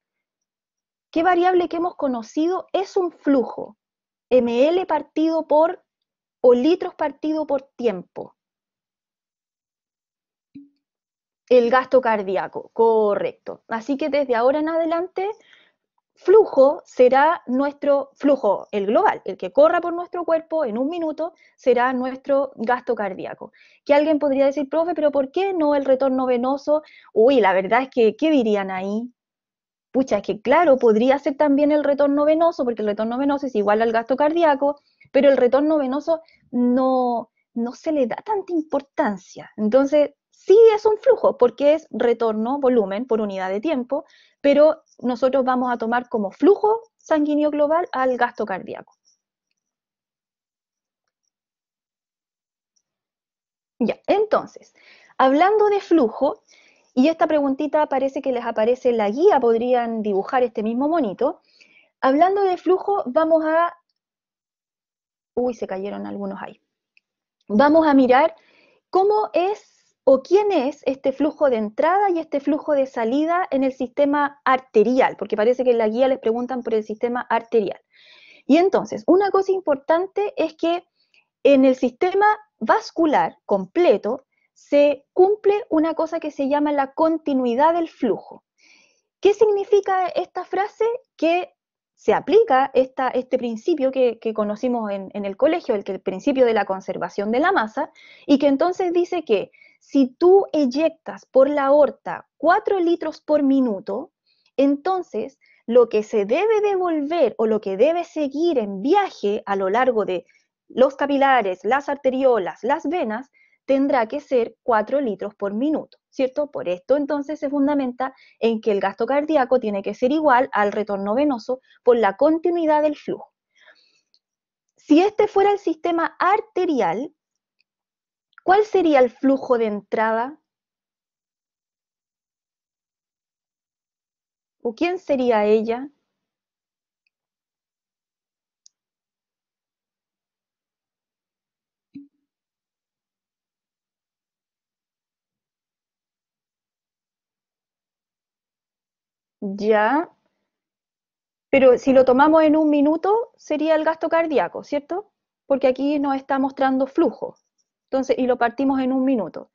¿Qué variable que hemos conocido es un flujo? ml partido por o litros partido por tiempo. El gasto cardíaco, correcto. Así que desde ahora en adelante, flujo será nuestro flujo, el global, el que corra por nuestro cuerpo en un minuto, será nuestro gasto cardíaco. Que alguien podría decir, profe, pero ¿por qué no el retorno venoso? Uy, la verdad es que, ¿qué dirían ahí? Pucha, es que claro, podría ser también el retorno venoso, porque el retorno venoso es igual al gasto cardíaco, pero el retorno venoso no se le da tanta importancia. Entonces, sí es un flujo, porque es retorno, volumen por unidad de tiempo, pero nosotros vamos a tomar como flujo sanguíneo global al gasto cardíaco. Ya, entonces, hablando de flujo, y esta preguntita parece que les aparece en la guía, podrían dibujar este mismo monito. Hablando de flujo, vamos a... Uy, se cayeron algunos ahí. Vamos a mirar cómo es o quién es este flujo de entrada y este flujo de salida en el sistema arterial, porque parece que en la guía les preguntan por el sistema arterial. Y entonces, una cosa importante es que en el sistema vascular completo se cumple una cosa que se llama la continuidad del flujo. ¿Qué significa esta frase? Que se aplica este principio que conocimos en el colegio, el principio de la conservación de la masa, y que entonces dice que si tú eyectas por la aorta 4 litros por minuto, entonces lo que se debe devolver o lo que debe seguir en viaje a lo largo de los capilares, las arteriolas, las venas, tendrá que ser 4 litros por minuto, ¿cierto? Por esto entonces se fundamenta en que el gasto cardíaco tiene que ser igual al retorno venoso por la continuidad del flujo. Si este fuera el sistema arterial, ¿cuál sería el flujo de entrada? ¿O quién sería ella? Ya, pero si lo tomamos en un minuto, sería el gasto cardíaco, ¿cierto? Porque aquí nos está mostrando flujo. Entonces, y lo partimos en un minuto.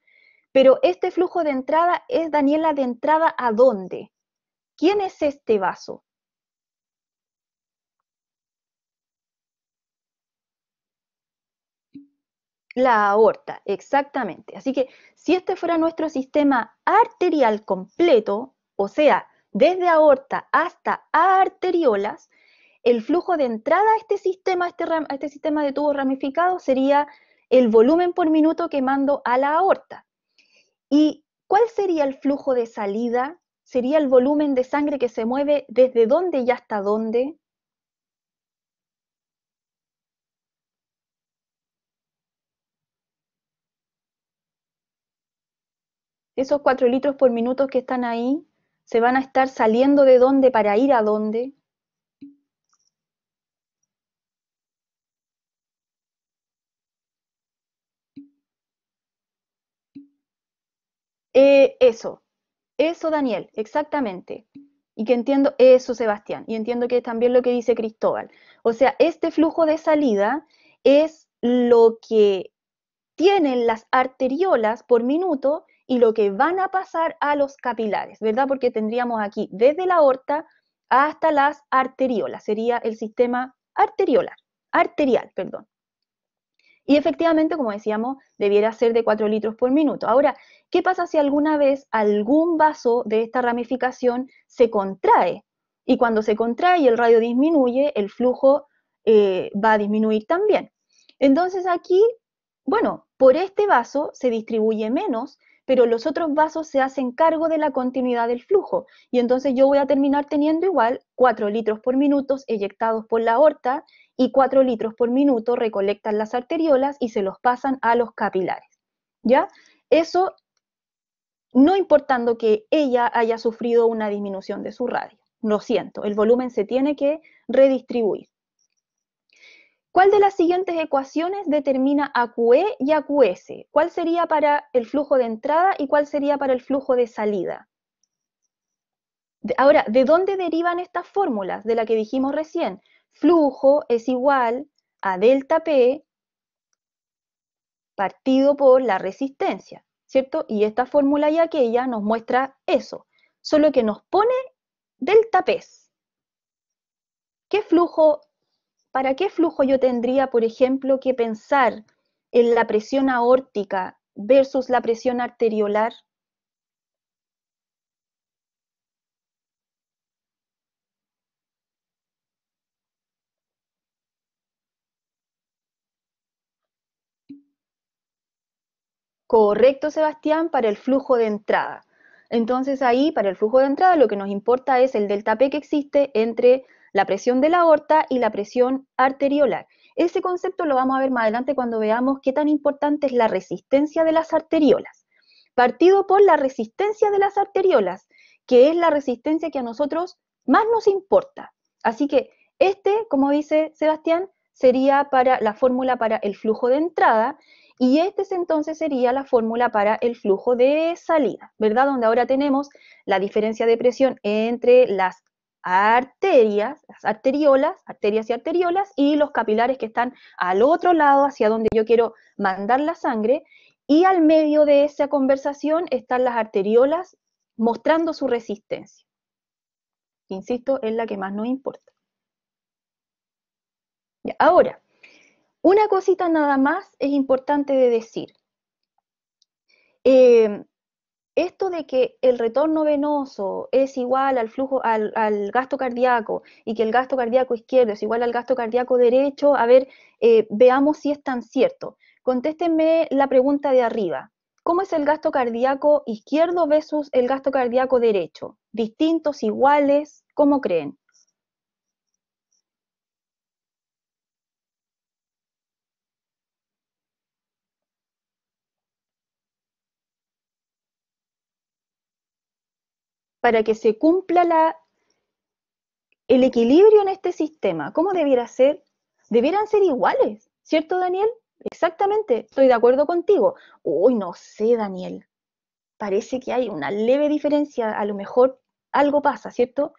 Pero este flujo de entrada es, Daniela, ¿de entrada a dónde? ¿Quién es este vaso? La aorta, exactamente. Así que si este fuera nuestro sistema arterial completo, o sea, desde aorta hasta arteriolas, el flujo de entrada a este sistema de tubos ramificados sería el volumen por minuto que mando a la aorta. ¿Y cuál sería el flujo de salida? Sería el volumen de sangre que se mueve desde dónde y hasta dónde. Esos 4 litros por minuto que están ahí se van a estar saliendo de dónde para ir a dónde. Eso, eso Daniel, exactamente. Y que entiendo, eso Sebastián, y entiendo que es también lo que dice Cristóbal. O sea, este flujo de salida es lo que tienen las arteriolas por minuto y lo que van a pasar a los capilares, ¿verdad? Porque tendríamos aquí desde la aorta hasta las arteriolas, sería el sistema arterial, perdón. Y efectivamente, como decíamos, debiera ser de 4 litros por minuto. Ahora, ¿qué pasa si alguna vez algún vaso de esta ramificación se contrae? Y cuando se contrae y el radio disminuye, el flujo va a disminuir también. Entonces aquí, bueno, por este vaso se distribuye menos, pero los otros vasos se hacen cargo de la continuidad del flujo. Y entonces yo voy a terminar teniendo igual 4 litros por minuto eyectados por la aorta y 4 litros por minuto recolectan las arteriolas y se los pasan a los capilares. ¿Ya? Eso no importando que ella haya sufrido una disminución de su radio. Lo siento, el volumen se tiene que redistribuir. ¿Cuál de las siguientes ecuaciones determina AQE y AQS? ¿Cuál sería para el flujo de entrada y cuál sería para el flujo de salida? Ahora, ¿de dónde derivan estas fórmulas? De la que dijimos recién. Flujo es igual a delta P partido por la resistencia, ¿cierto? Y esta fórmula y aquella nos muestra eso, solo que nos pone delta P. ¿Qué flujo, para qué flujo yo tendría, por ejemplo, que pensar en la presión aórtica versus la presión arteriolar? Correcto, Sebastián, para el flujo de entrada. Entonces ahí, para el flujo de entrada, lo que nos importa es el delta P que existe entre la presión de la aorta y la presión arteriolar. Ese concepto lo vamos a ver más adelante cuando veamos qué tan importante es la resistencia de las arteriolas. Partido por la resistencia de las arteriolas, que es la resistencia que a nosotros más nos importa. Así que como dice Sebastián, sería para la fórmula para el flujo de entrada, y entonces sería la fórmula para el flujo de salida, ¿verdad? Donde ahora tenemos la diferencia de presión entre las arterias, las arterias y arteriolas, y los capilares que están al otro lado, hacia donde yo quiero mandar la sangre, y al medio de esa conversación están las arteriolas mostrando su resistencia. Insisto, es la que más nos importa. Ahora, una cosita nada más es importante de decir. Esto de que el retorno venoso es igual al flujo, al gasto cardíaco, y que el gasto cardíaco izquierdo es igual al gasto cardíaco derecho, a ver, veamos si es tan cierto. Contéstenme la pregunta de arriba. ¿Cómo es el gasto cardíaco izquierdo versus el gasto cardíaco derecho? ¿Distintos, iguales? ¿Cómo creen? Para que se cumpla el equilibrio en este sistema, ¿cómo debiera ser? Debieran ser iguales, ¿cierto, Daniel? Exactamente, estoy de acuerdo contigo. Uy, no sé, Daniel. Parece que hay una leve diferencia, a lo mejor algo pasa, ¿cierto?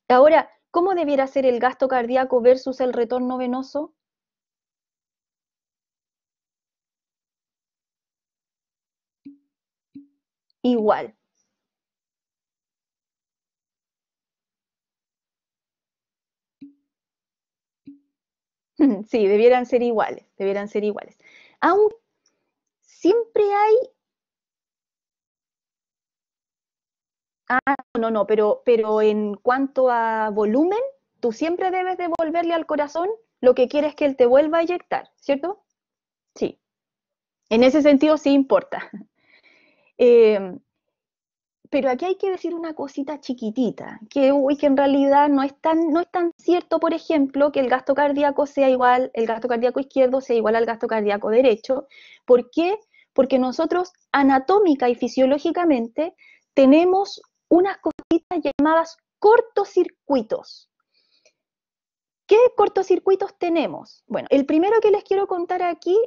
Ahora, ¿cómo debiera ser el gasto cardíaco versus el retorno venoso? Igual. Sí, debieran ser iguales, debieran ser iguales. Aunque siempre hay. No, pero en cuanto a volumen, tú siempre debes devolverle al corazón lo que quieres que él te vuelva a inyectar, ¿cierto? Sí, en ese sentido sí importa. Eh, pero aquí hay que decir una cosita chiquitita, que en realidad no es tan cierto, por ejemplo, que el gasto cardíaco sea igual, el gasto cardíaco izquierdo sea igual al gasto cardíaco derecho. ¿Por qué? Porque nosotros anatómica y fisiológicamente tenemos unas cositas llamadas cortocircuitos. ¿Qué cortocircuitos tenemos? Bueno, el primero que les quiero contar aquí,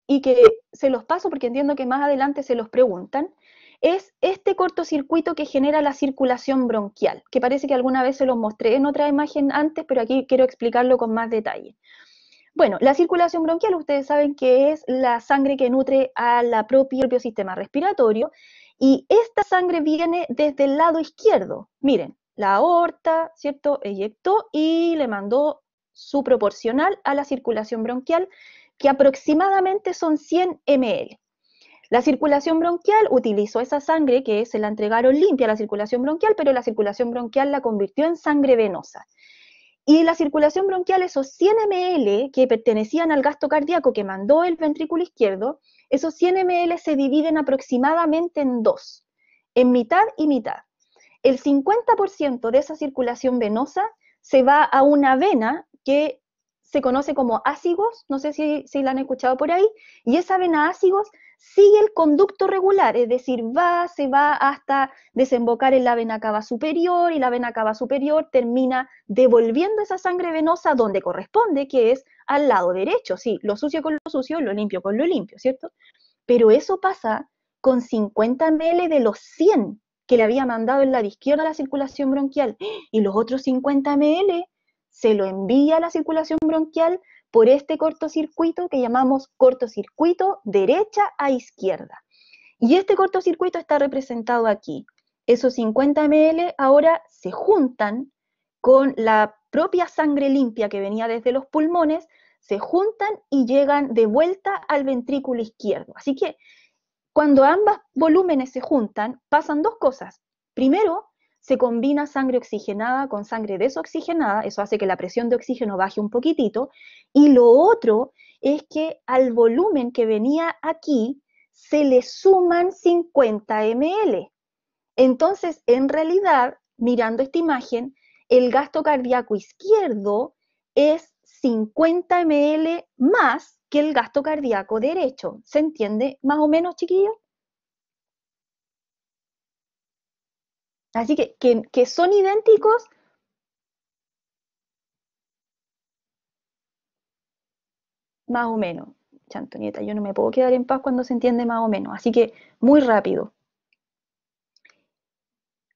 y que se los paso porque entiendo que más adelante se los preguntan, es este cortocircuito que genera la circulación bronquial, que parece que alguna vez se los mostré en otra imagen antes, pero aquí quiero explicarlo con más detalle. Bueno, la circulación bronquial, ustedes saben que es la sangre que nutre al propio sistema respiratorio, y esta sangre viene desde el lado izquierdo. Miren, la aorta, ¿cierto? Eyectó y le mandó su proporcional a la circulación bronquial, que aproximadamente son 100 ml. La circulación bronquial utilizó esa sangre que se la entregaron limpia a la circulación bronquial, pero la circulación bronquial la convirtió en sangre venosa. Y la circulación bronquial, esos 100 ml que pertenecían al gasto cardíaco que mandó el ventrículo izquierdo, esos 100 ml se dividen aproximadamente en dos, en mitad y mitad. El 50% de esa circulación venosa se va a una vena que se conoce como ácigos, no sé si la han escuchado por ahí, y esa vena ácigos sigue el conducto regular, es decir, se va hasta desembocar en la vena cava superior, y la vena cava superior termina devolviendo esa sangre venosa donde corresponde, que es al lado derecho. Sí, lo sucio con lo sucio, lo limpio con lo limpio, ¿cierto? Pero eso pasa con 50 ml de los 100 que le había mandado el lado izquierdo a la circulación bronquial, y los otros 50 ml se lo envía a la circulación bronquial por este cortocircuito que llamamos cortocircuito derecha a izquierda. Y este cortocircuito está representado aquí. Esos 50 ml ahora se juntan con la propia sangre limpia que venía desde los pulmones, se juntan y llegan de vuelta al ventrículo izquierdo. Así que cuando ambos volúmenes se juntan, pasan dos cosas. Primero, se combina sangre oxigenada con sangre desoxigenada, eso hace que la presión de oxígeno baje un poquitito, y lo otro es que al volumen que venía aquí se le suman 50 ml. Entonces, en realidad, mirando esta imagen, el gasto cardíaco izquierdo es 50 ml más que el gasto cardíaco derecho. ¿Se entiende más o menos, chiquillos? Así que son idénticos, más o menos. Chantonieta, yo no me puedo quedar en paz cuando se entiende más o menos. Así que muy rápido.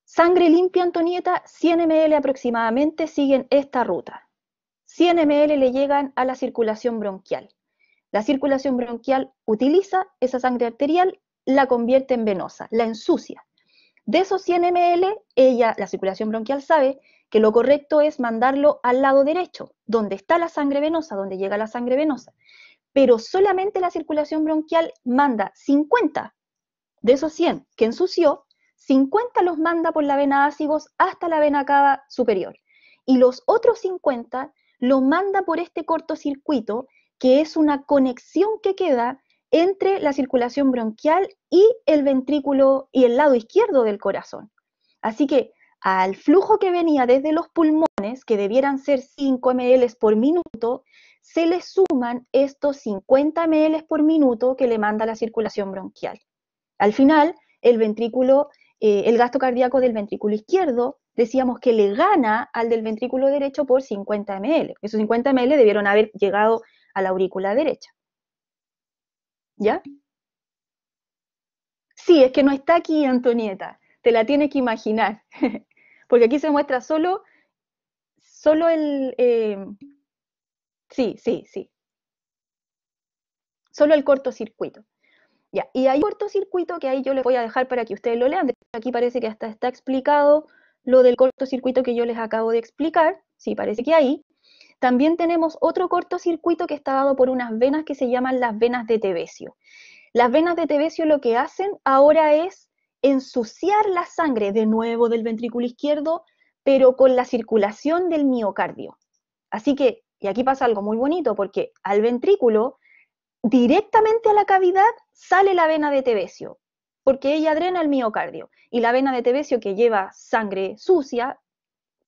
Sangre limpia, Antonieta, 100 ml aproximadamente siguen esta ruta. 100 ml le llegan a la circulación bronquial. La circulación bronquial utiliza esa sangre arterial, la convierte en venosa, la ensucia. De esos 100 ml, la circulación bronquial sabe que lo correcto es mandarlo al lado derecho, donde está la sangre venosa, donde llega la sangre venosa. Pero solamente la circulación bronquial manda 50 de esos 100 que ensució, 50 los manda por la vena ácigos hasta la vena cava superior. Y los otros 50 los manda por este cortocircuito, que es una conexión que queda entre la circulación bronquial y el ventrículo y el lado izquierdo del corazón. Así que al flujo que venía desde los pulmones, que debieran ser 5 ml por minuto, se le suman estos 50 ml por minuto que le manda la circulación bronquial. Al final, el gasto cardíaco del ventrículo izquierdo, decíamos que le gana al del ventrículo derecho por 50 ml. Esos 50 ml debieron haber llegado a la aurícula derecha. ¿Ya? Sí, es que no está aquí, Antonieta. Te la tienes que imaginar. Porque aquí se muestra solo sí, sí, sí. Solo el cortocircuito. Ya, y hay un cortocircuito que ahí yo les voy a dejar para que ustedes lo lean. Aquí parece que hasta está explicado lo del cortocircuito que yo les acabo de explicar. Sí, parece que ahí. También tenemos otro cortocircuito que está dado por unas venas que se llaman las venas de Tevesio. Las venas de Tevesio lo que hacen ahora es ensuciar la sangre de nuevo del ventrículo izquierdo, pero con la circulación del miocardio. Así que, y aquí pasa algo muy bonito, porque al ventrículo directamente a la cavidad sale la vena de Tevesio, porque ella drena el miocardio. Y la vena de Tevesio, que lleva sangre sucia,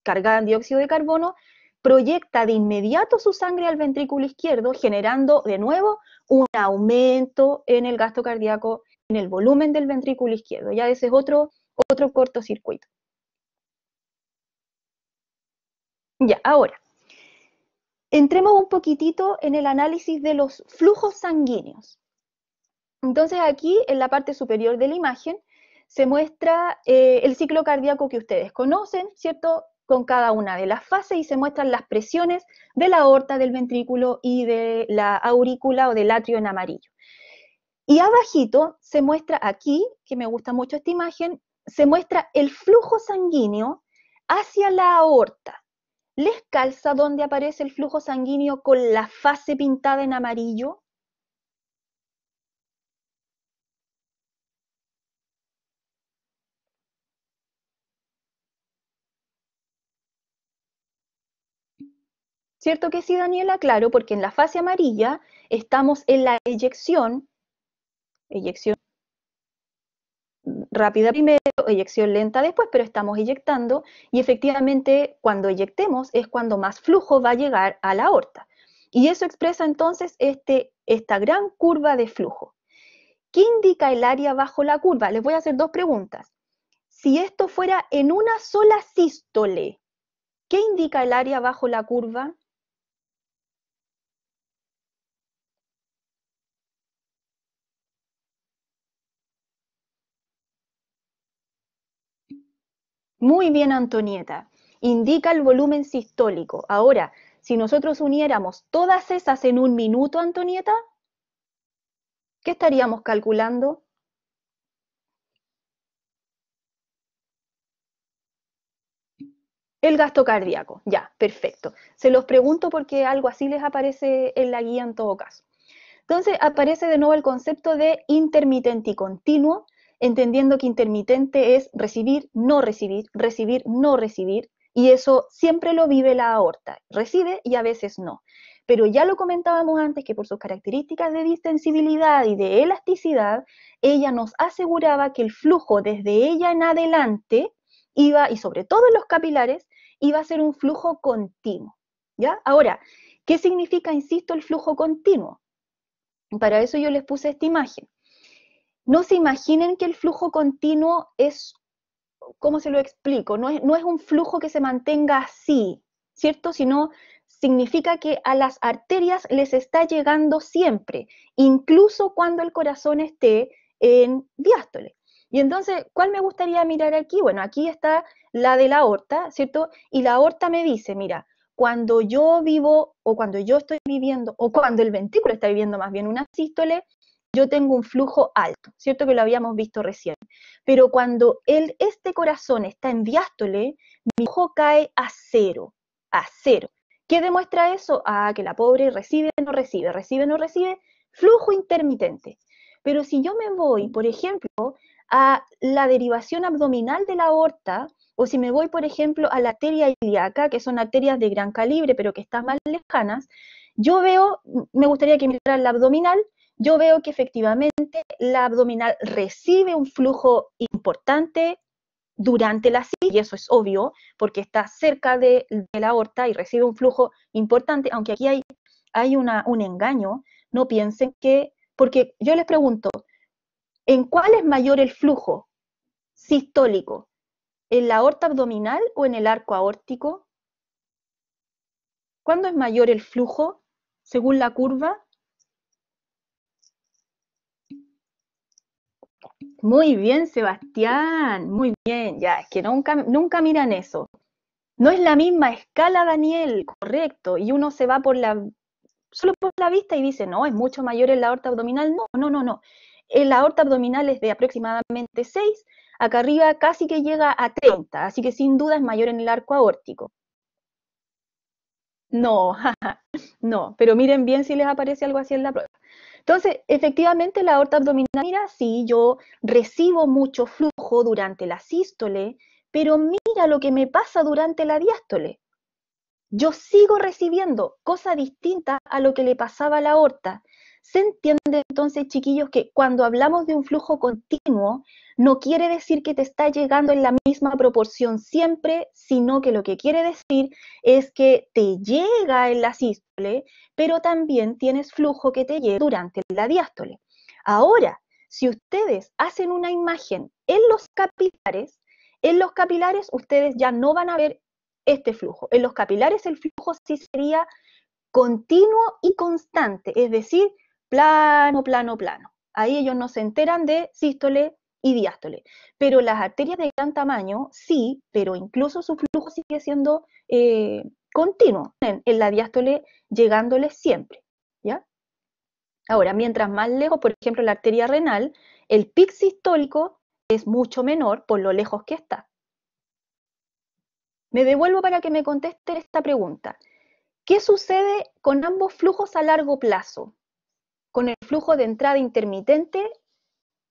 cargada en dióxido de carbono, proyecta de inmediato su sangre al ventrículo izquierdo, generando de nuevo un aumento en el gasto cardíaco, en el volumen del ventrículo izquierdo. Ya ese es otro cortocircuito. Ya, ahora, entremos un poquitito en el análisis de los flujos sanguíneos. Entonces aquí, en la parte superior de la imagen, se muestra el ciclo cardíaco que ustedes conocen, ¿cierto? con cada una de las fases y se muestran las presiones de la aorta, del ventrículo y de la aurícula o del atrio en amarillo. Y abajito se muestra aquí, que me gusta mucho esta imagen, se muestra el flujo sanguíneo hacia la aorta. ¿Les calza dónde aparece el flujo sanguíneo con la fase pintada en amarillo? ¿Cierto que sí, Daniela? Claro, porque en la fase amarilla estamos en la eyección rápida primero, eyección lenta después, pero estamos eyectando y efectivamente cuando eyectemos es cuando más flujo va a llegar a la aorta. Y eso expresa entonces esta gran curva de flujo. ¿Qué indica el área bajo la curva? Les voy a hacer dos preguntas. Si esto fuera en una sola sístole, ¿qué indica el área bajo la curva? Muy bien, Antonieta. Indica el volumen sistólico. Ahora, si nosotros uniéramos todas esas en un minuto, Antonieta, ¿qué estaríamos calculando? El gasto cardíaco. Ya, perfecto. Se los pregunto porque algo así les aparece en la guía en todo caso. Entonces aparece de nuevo el concepto de intermitente y continuo, entendiendo que intermitente es recibir, no recibir, recibir, no recibir, y eso siempre lo vive la aorta, recibe y a veces no. Pero ya lo comentábamos antes que por sus características de distensibilidad y de elasticidad, ella nos aseguraba que el flujo desde ella en adelante iba, y sobre todo en los capilares, iba a ser un flujo continuo. ¿Ya? Ahora, ¿qué significa, insisto, el flujo continuo? Para eso yo les puse esta imagen. No se imaginen que el flujo continuo es, ¿cómo se lo explico? No es un flujo que se mantenga así, ¿cierto? Sino significa que a las arterias les está llegando siempre, incluso cuando el corazón esté en diástole. Y entonces, ¿cuál me gustaría mirar aquí? Bueno, aquí está la de la aorta, ¿cierto? Y la aorta me dice, mira, cuando yo vivo o cuando yo estoy viviendo o cuando el ventrículo está viviendo más bien una sístole, yo tengo un flujo alto, ¿cierto? Que lo habíamos visto recién. Pero cuando este corazón está en diástole, mi flujo cae a cero, a cero. ¿Qué demuestra eso? Ah, que la pobre recibe, no recibe, recibe, no recibe, flujo intermitente. Pero si yo me voy, por ejemplo, a la derivación abdominal de la aorta, o si me voy, por ejemplo, a la arteria ilíaca, que son arterias de gran calibre, pero que están más lejanas, yo veo, me gustaría que mirara la abdominal, yo veo que efectivamente la abdominal recibe un flujo importante durante la silla, y eso es obvio, porque está cerca de la aorta y recibe un flujo importante, aunque aquí hay un engaño, no piensen que, porque yo les pregunto, ¿en cuál es mayor el flujo sistólico? ¿En la aorta abdominal o en el arco aórtico? ¿Cuándo es mayor el flujo según la curva? Muy bien, Sebastián, muy bien, ya, es que nunca miran eso. No es la misma escala, Daniel, correcto, y uno se va solo por la vista y dice, no, es mucho mayor en la aorta abdominal. No, no, no, no. En la aorta abdominal es de aproximadamente 6, acá arriba casi que llega a 30, así que sin duda es mayor en el arco aórtico. No, no, pero miren bien si les aparece algo así en la prueba. Entonces, efectivamente, la aorta abdominal, mira, sí, yo recibo mucho flujo durante la sístole, pero mira lo que me pasa durante la diástole. Yo sigo recibiendo cosa distinta a lo que le pasaba a la aorta. ¿Se entiende entonces, chiquillos, que cuando hablamos de un flujo continuo, no quiere decir que te está llegando en la misma proporción siempre, sino que lo que quiere decir es que te llega en la sístole, pero también tienes flujo que te llega durante la diástole. Ahora, si ustedes hacen una imagen en los capilares ustedes ya no van a ver este flujo. En los capilares el flujo sí sería continuo y constante, es decir, plano, plano, plano. Ahí ellos no se enteran de sístole y diástole. Pero las arterias de gran tamaño, sí, pero incluso su flujo sigue siendo continuo en la diástole, llegándole siempre, ¿ya? Ahora, mientras más lejos, por ejemplo, la arteria renal, el pic sistólico es mucho menor por lo lejos que está. Me devuelvo para que me contesten esta pregunta. ¿Qué sucede con ambos flujos a largo plazo? Con el flujo de entrada intermitente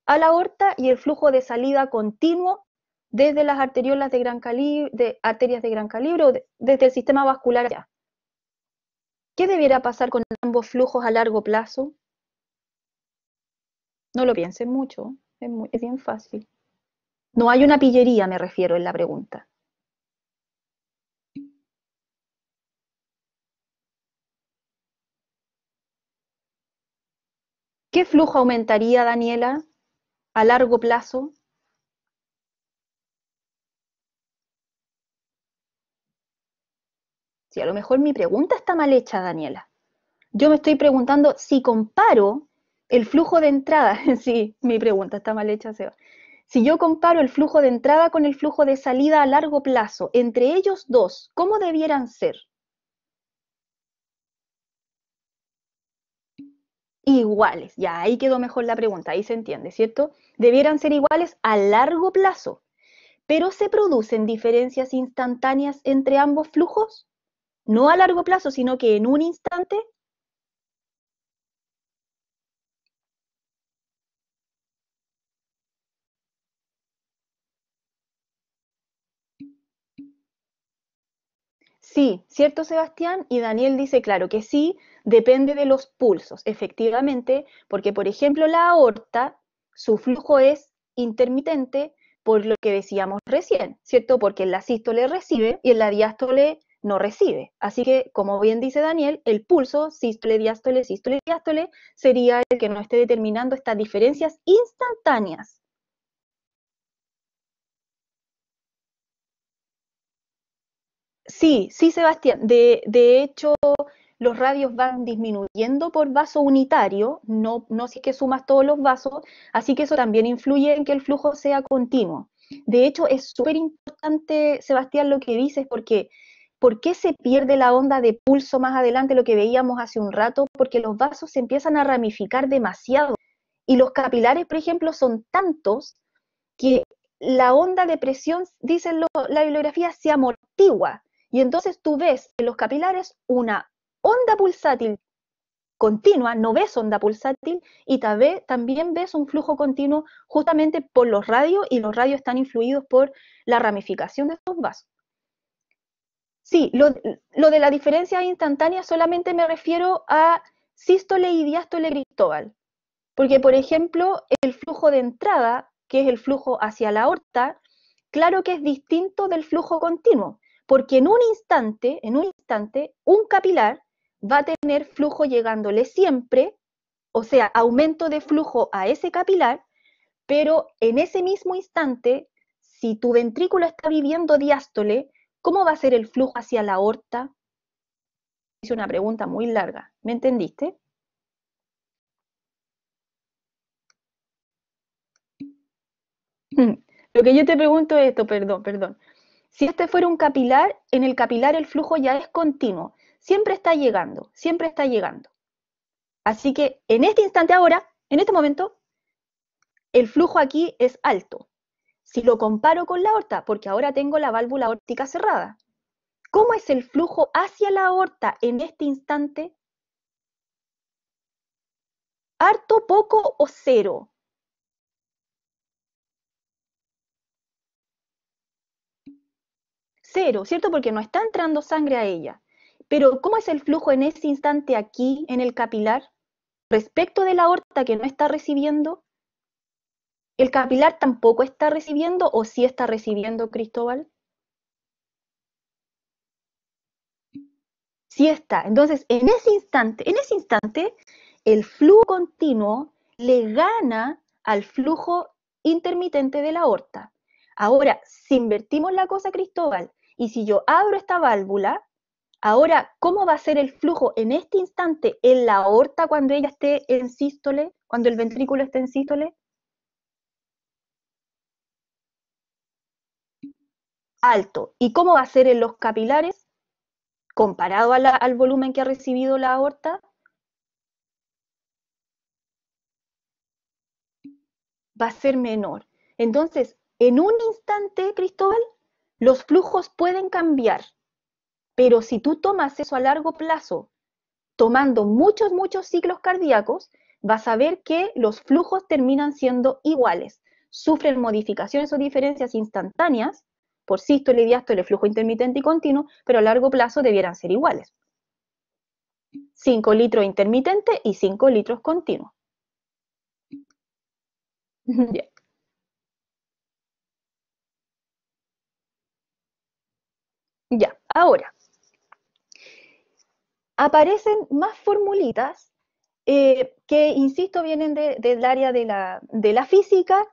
a la aorta y el flujo de salida continuo desde las arteriolas de gran calibre, arterias de gran calibre o desde el sistema vascular allá. ¿Qué debiera pasar con ambos flujos a largo plazo? No lo piensen mucho, es bien fácil. No hay una pillería, me refiero, en la pregunta. ¿Qué flujo aumentaría, Daniela, a largo plazo? Si a lo mejor mi pregunta está mal hecha, Daniela. Yo me estoy preguntando si comparo el flujo de entrada, sí, mi pregunta está mal hecha, Seba. Si yo comparo el flujo de entrada con el flujo de salida a largo plazo, entre ellos dos, ¿cómo debieran ser? Iguales, ya ahí quedó mejor la pregunta, ahí se entiende, ¿cierto? Debieran ser iguales a largo plazo, pero ¿se producen diferencias instantáneas entre ambos flujos? No a largo plazo, sino que en un instante. Sí, ¿cierto, Sebastián? Y Daniel dice, claro que sí, depende de los pulsos, efectivamente, porque, por ejemplo, la aorta, su flujo es intermitente por lo que decíamos recién, ¿cierto? Porque en la sístole recibe y en la diástole no recibe. Así que, como bien dice Daniel, el pulso, sístole, diástole, sería el que nos esté determinando estas diferencias instantáneas. Sí, sí, Sebastián. De hecho, los radios van disminuyendo por vaso unitario, no si es que sumas todos los vasos, así que eso también influye en que el flujo sea continuo. De hecho, es súper importante, Sebastián, lo que dices, porque ¿por qué se pierde la onda de pulso más adelante, lo que veíamos hace un rato? Porque los vasos se empiezan a ramificar demasiado y los capilares, por ejemplo, son tantos que la onda de presión, dice la bibliografía, se amortigua. Y entonces tú ves en los capilares una onda pulsátil continua, no ves onda pulsátil, y también ves un flujo continuo justamente por los radios, y los radios están influidos por la ramificación de estos vasos. Sí, lo de la diferencia instantánea solamente me refiero a sístole y diástole, Cristóbal. Porque, por ejemplo, el flujo de entrada, que es el flujo hacia la aorta, claro que es distinto del flujo continuo, porque en un instante, un capilar va a tener flujo llegándole siempre, o sea, aumento de flujo a ese capilar, pero en ese mismo instante, si tu ventrículo está viviendo diástole, ¿cómo va a ser el flujo hacia la aorta? Es una pregunta muy larga, ¿me entendiste? Lo que yo te pregunto es esto, perdón. Si este fuera un capilar, en el capilar el flujo ya es continuo, siempre está llegando, siempre está llegando. Así que en este instante ahora, en este momento, el flujo aquí es alto. Si lo comparo con la aorta, porque ahora tengo la válvula aórtica cerrada, ¿cómo es el flujo hacia la aorta en este instante? ¿Harto, poco o cero? Cero, ¿cierto? Porque no está entrando sangre a ella. Pero ¿cómo es el flujo en ese instante aquí en el capilar respecto de la aorta que no está recibiendo? ¿El capilar tampoco está recibiendo o sí está recibiendo, Cristóbal? Sí está. Entonces, en ese instante, el flujo continuo le gana al flujo intermitente de la aorta. Ahora, si invertimos la cosa, Cristóbal, y si yo abro esta válvula, ahora, ¿cómo va a ser el flujo en este instante en la aorta cuando ella esté en sístole, cuando el ventrículo esté en sístole? alto. ¿Y cómo va a ser en los capilares? Comparado al volumen que ha recibido la aorta, va a ser menor. Entonces, en un instante, Cristóbal, los flujos pueden cambiar, pero si tú tomas eso a largo plazo, tomando muchos, muchos ciclos cardíacos, vas a ver que los flujos terminan siendo iguales. Sufren modificaciones o diferencias instantáneas por sístole, diástole, flujo intermitente y continuo, pero a largo plazo debieran ser iguales. 5 litros intermitente y 5 litros continuos. Ya. Ya, ahora, aparecen más formulitas que, insisto, vienen del área de la física,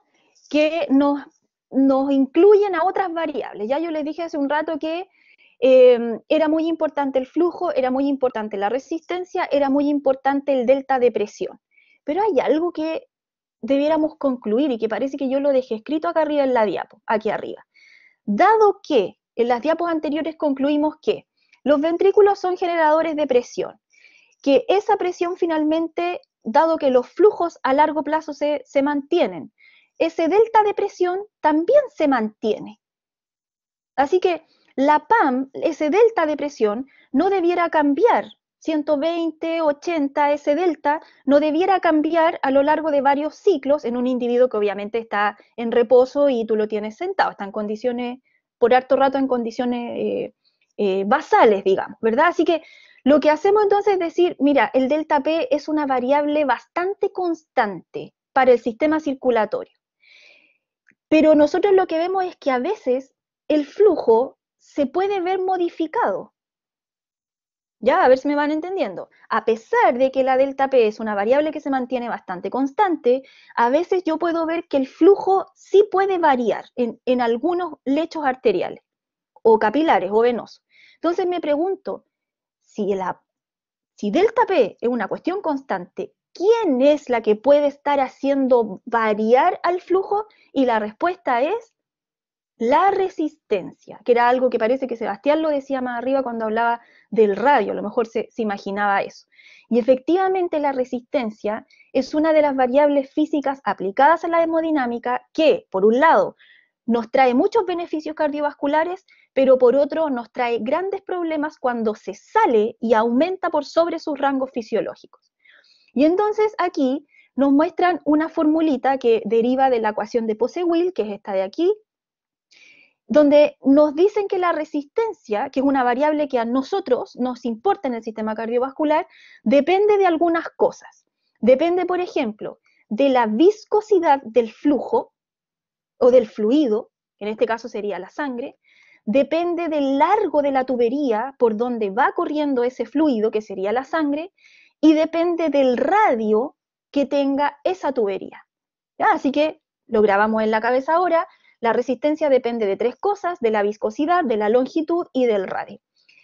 que nos incluyen a otras variables. Ya yo les dije hace un rato que era muy importante el flujo, era muy importante la resistencia, era muy importante el delta de presión. Pero hay algo que debiéramos concluir y que parece que yo lo dejé escrito acá arriba en la diapo, aquí arriba. Dado que en las diapos anteriores concluimos que los ventrículos son generadores de presión, que esa presión finalmente, dado que los flujos a largo plazo se mantienen, ese delta de presión también se mantiene. Así que la PAM, ese delta de presión, no debiera cambiar. 120, 80, ese delta no debiera cambiar a lo largo de varios ciclos en un individuo que obviamente está en reposo y tú lo tienes sentado, está en condiciones, por harto rato en condiciones basales, digamos, ¿verdad? Así que lo que hacemos entonces es decir, mira, el delta P es una variable bastante constante para el sistema circulatorio. Pero nosotros lo que vemos es que a veces el flujo se puede ver modificado. Ya, a ver si me van entendiendo. A pesar de que la delta P es una variable que se mantiene bastante constante, a veces yo puedo ver que el flujo sí puede variar en algunos lechos arteriales, o capilares, o venosos. Entonces me pregunto, si delta P es una cuestión constante, ¿quién es la que puede estar haciendo variar al flujo? Y la respuesta es la resistencia, que era algo que parece que Sebastián lo decía más arriba cuando hablaba del radio, a lo mejor se imaginaba eso. Y efectivamente la resistencia es una de las variables físicas aplicadas a la hemodinámica que, por un lado, nos trae muchos beneficios cardiovasculares, pero por otro nos trae grandes problemas cuando se sale y aumenta por sobre sus rangos fisiológicos. Y entonces aquí nos muestran una formulita que deriva de la ecuación de Poiseuille, que es esta de aquí, donde nos dicen que la resistencia, que es una variable que a nosotros nos importa en el sistema cardiovascular, depende de algunas cosas. Depende, por ejemplo, de la viscosidad del flujo o del fluido, que en este caso sería la sangre, depende del largo de la tubería por donde va corriendo ese fluido, que sería la sangre, y depende del radio que tenga esa tubería. ¿Ya? Así que lo grabamos en la cabeza ahora. La resistencia depende de tres cosas: de la viscosidad, de la longitud y del radio,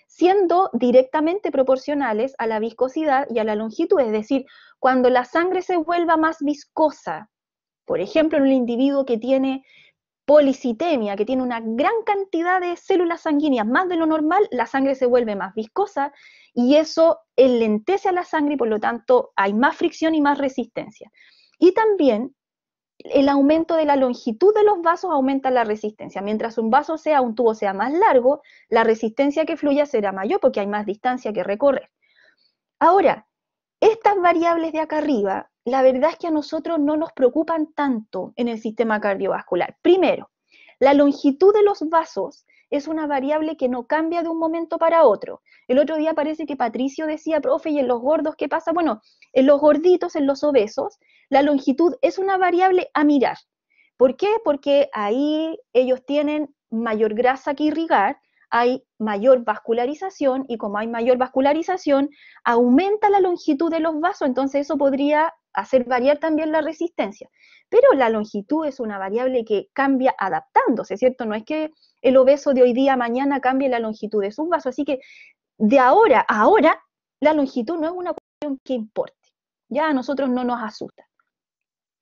siendo directamente proporcionales a la viscosidad y a la longitud. Es decir, cuando la sangre se vuelva más viscosa, por ejemplo, en un individuo que tiene policitemia, que tiene una gran cantidad de células sanguíneas, más de lo normal, la sangre se vuelve más viscosa y eso enlentece a la sangre y por lo tanto hay más fricción y más resistencia. Y también el aumento de la longitud de los vasos aumenta la resistencia. Mientras un tubo sea más largo, la resistencia que fluya será mayor porque hay más distancia que recorrer. Ahora, estas variables de acá arriba, la verdad es que a nosotros no nos preocupan tanto en el sistema cardiovascular. Primero, la longitud de los vasos es una variable que no cambia de un momento para otro. El otro día parece que Patricio decía, profe, ¿y en los gordos qué pasa? Bueno, en los gorditos, en los obesos, la longitud es una variable a mirar. ¿Por qué? Porque ahí ellos tienen mayor grasa que irrigar, hay mayor vascularización y como hay mayor vascularización, aumenta la longitud de los vasos, entonces eso podría hacer variar también la resistencia. Pero la longitud es una variable que cambia adaptándose, ¿cierto? No es que el obeso de hoy día a mañana cambie la longitud de sus vasos, así que de ahora a ahora la longitud no es una cuestión que importe, ya a nosotros no nos asusta.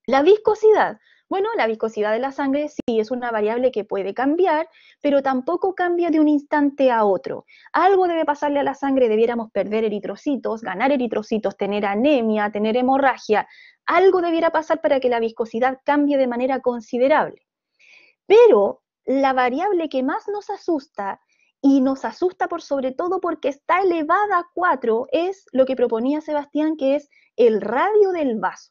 La viscosidad, Bueno, la viscosidad de la sangre sí es una variable que puede cambiar, pero tampoco cambia de un instante a otro. Algo debe pasarle a la sangre, debiéramos perder eritrocitos, ganar eritrocitos, tener anemia, tener hemorragia. Algo debiera pasar para que la viscosidad cambie de manera considerable. Pero la variable que más nos asusta, y nos asusta por sobre todo porque está elevada a 4, es lo que proponía Sebastián, que es el radio del vaso.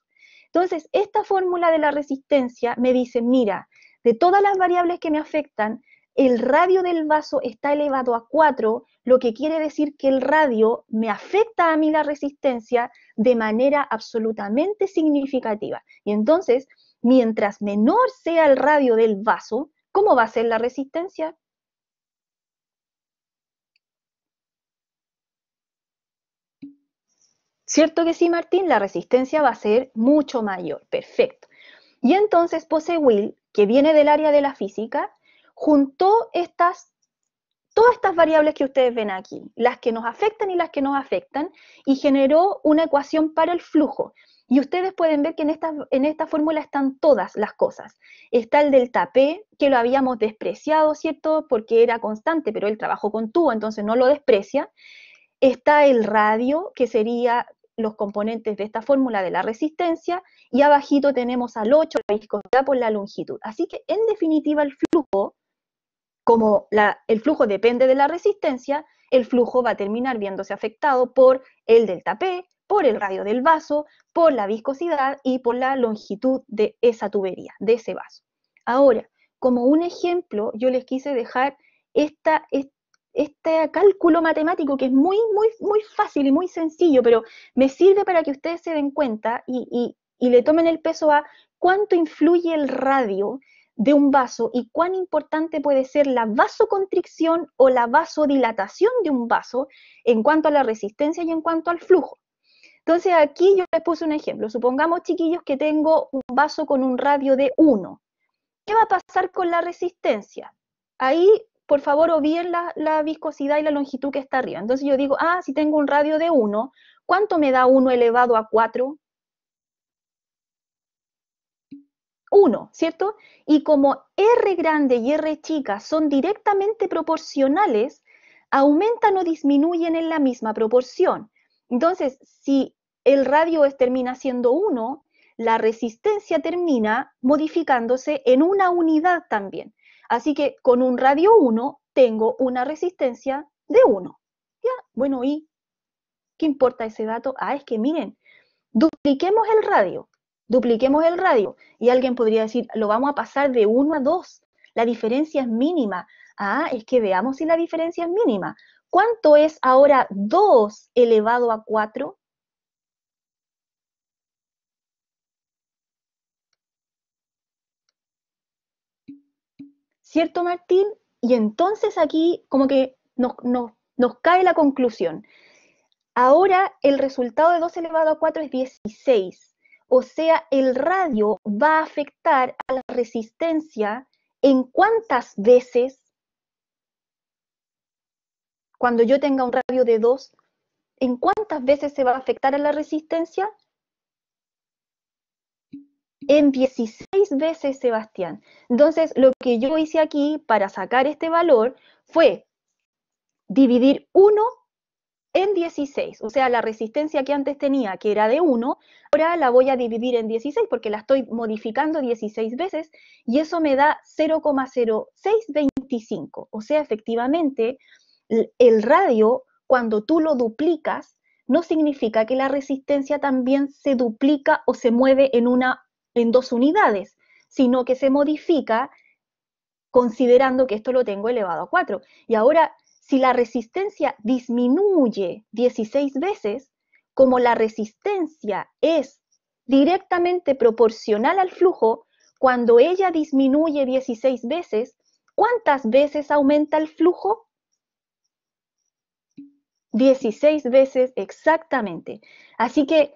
Entonces, esta fórmula de la resistencia me dice, mira, de todas las variables que me afectan, el radio del vaso está elevado a 4, lo que quiere decir que el radio me afecta a mí la resistencia de manera absolutamente significativa. Y entonces, mientras menor sea el radio del vaso, ¿cómo va a ser la resistencia? ¿Cierto que sí, Martín? La resistencia va a ser mucho mayor. Perfecto. Y entonces Poseuil, que viene del área de la física, juntó todas estas variables que ustedes ven aquí, las que nos afectan y las que nos afectan, y generó una ecuación para el flujo. Y ustedes pueden ver que en esta fórmula están todas las cosas. Está el delta P, que lo habíamos despreciado, ¿cierto? Porque era constante, pero él trabajó con tubo, entonces no lo desprecia. Está el radio, que sería los componentes de esta fórmula de la resistencia, y abajito tenemos al 8, la viscosidad por la longitud. Así que, en definitiva, el flujo, como el flujo depende de la resistencia, el flujo va a terminar viéndose afectado por el delta P, por el radio del vaso, por la viscosidad y por la longitud de esa tubería, de ese vaso. Ahora, como un ejemplo, yo les quise dejar este cálculo matemático que es muy, muy, muy fácil y muy sencillo, pero me sirve para que ustedes se den cuenta y le tomen el peso a cuánto influye el radio de un vaso y cuán importante puede ser la vasoconstricción o la vasodilatación de un vaso en cuanto a la resistencia y en cuanto al flujo. Entonces aquí yo les puse un ejemplo. Supongamos, chiquillos, que tengo un vaso con un radio de 1. ¿Qué va a pasar con la resistencia? Ahí, por favor, o bien la viscosidad y la longitud que está arriba. Entonces yo digo, si tengo un radio de 1, ¿cuánto me da 1 elevado a 4? 1, ¿cierto? Y como R grande y R chica son directamente proporcionales, aumentan o disminuyen en la misma proporción. Entonces, si el radio termina siendo 1, la resistencia termina modificándose en una unidad también. Así que con un radio 1 tengo una resistencia de 1. ¿Ya? Bueno, ¿y qué importa ese dato? Es que miren, dupliquemos el radio. Dupliquemos el radio. Y alguien podría decir, lo vamos a pasar de 1 a 2. La diferencia es mínima. Es que veamos si la diferencia es mínima. ¿Cuánto es ahora 2 elevado a 4? ¿Cierto, Martín? Y entonces aquí como que nos cae la conclusión. Ahora el resultado de 2 elevado a 4 es 16. O sea, el radio va a afectar a la resistencia en cuántas veces, cuando yo tenga un radio de 2, en cuántas veces se va a afectar a la resistencia. En 16 veces, Sebastián. Entonces, lo que yo hice aquí para sacar este valor fue dividir 1 en 16, o sea, la resistencia que antes tenía, que era de 1, ahora la voy a dividir en 16 porque la estoy modificando 16 veces y eso me da 0,0625. O sea, efectivamente, el radio, cuando tú lo duplicas, no significa que la resistencia también se duplica o se mueve en 2 unidades, sino que se modifica considerando que esto lo tengo elevado a 4. Y ahora, si la resistencia disminuye 16 veces, como la resistencia es directamente proporcional al flujo, cuando ella disminuye 16 veces, ¿cuántas veces aumenta el flujo? 16 veces exactamente. Así que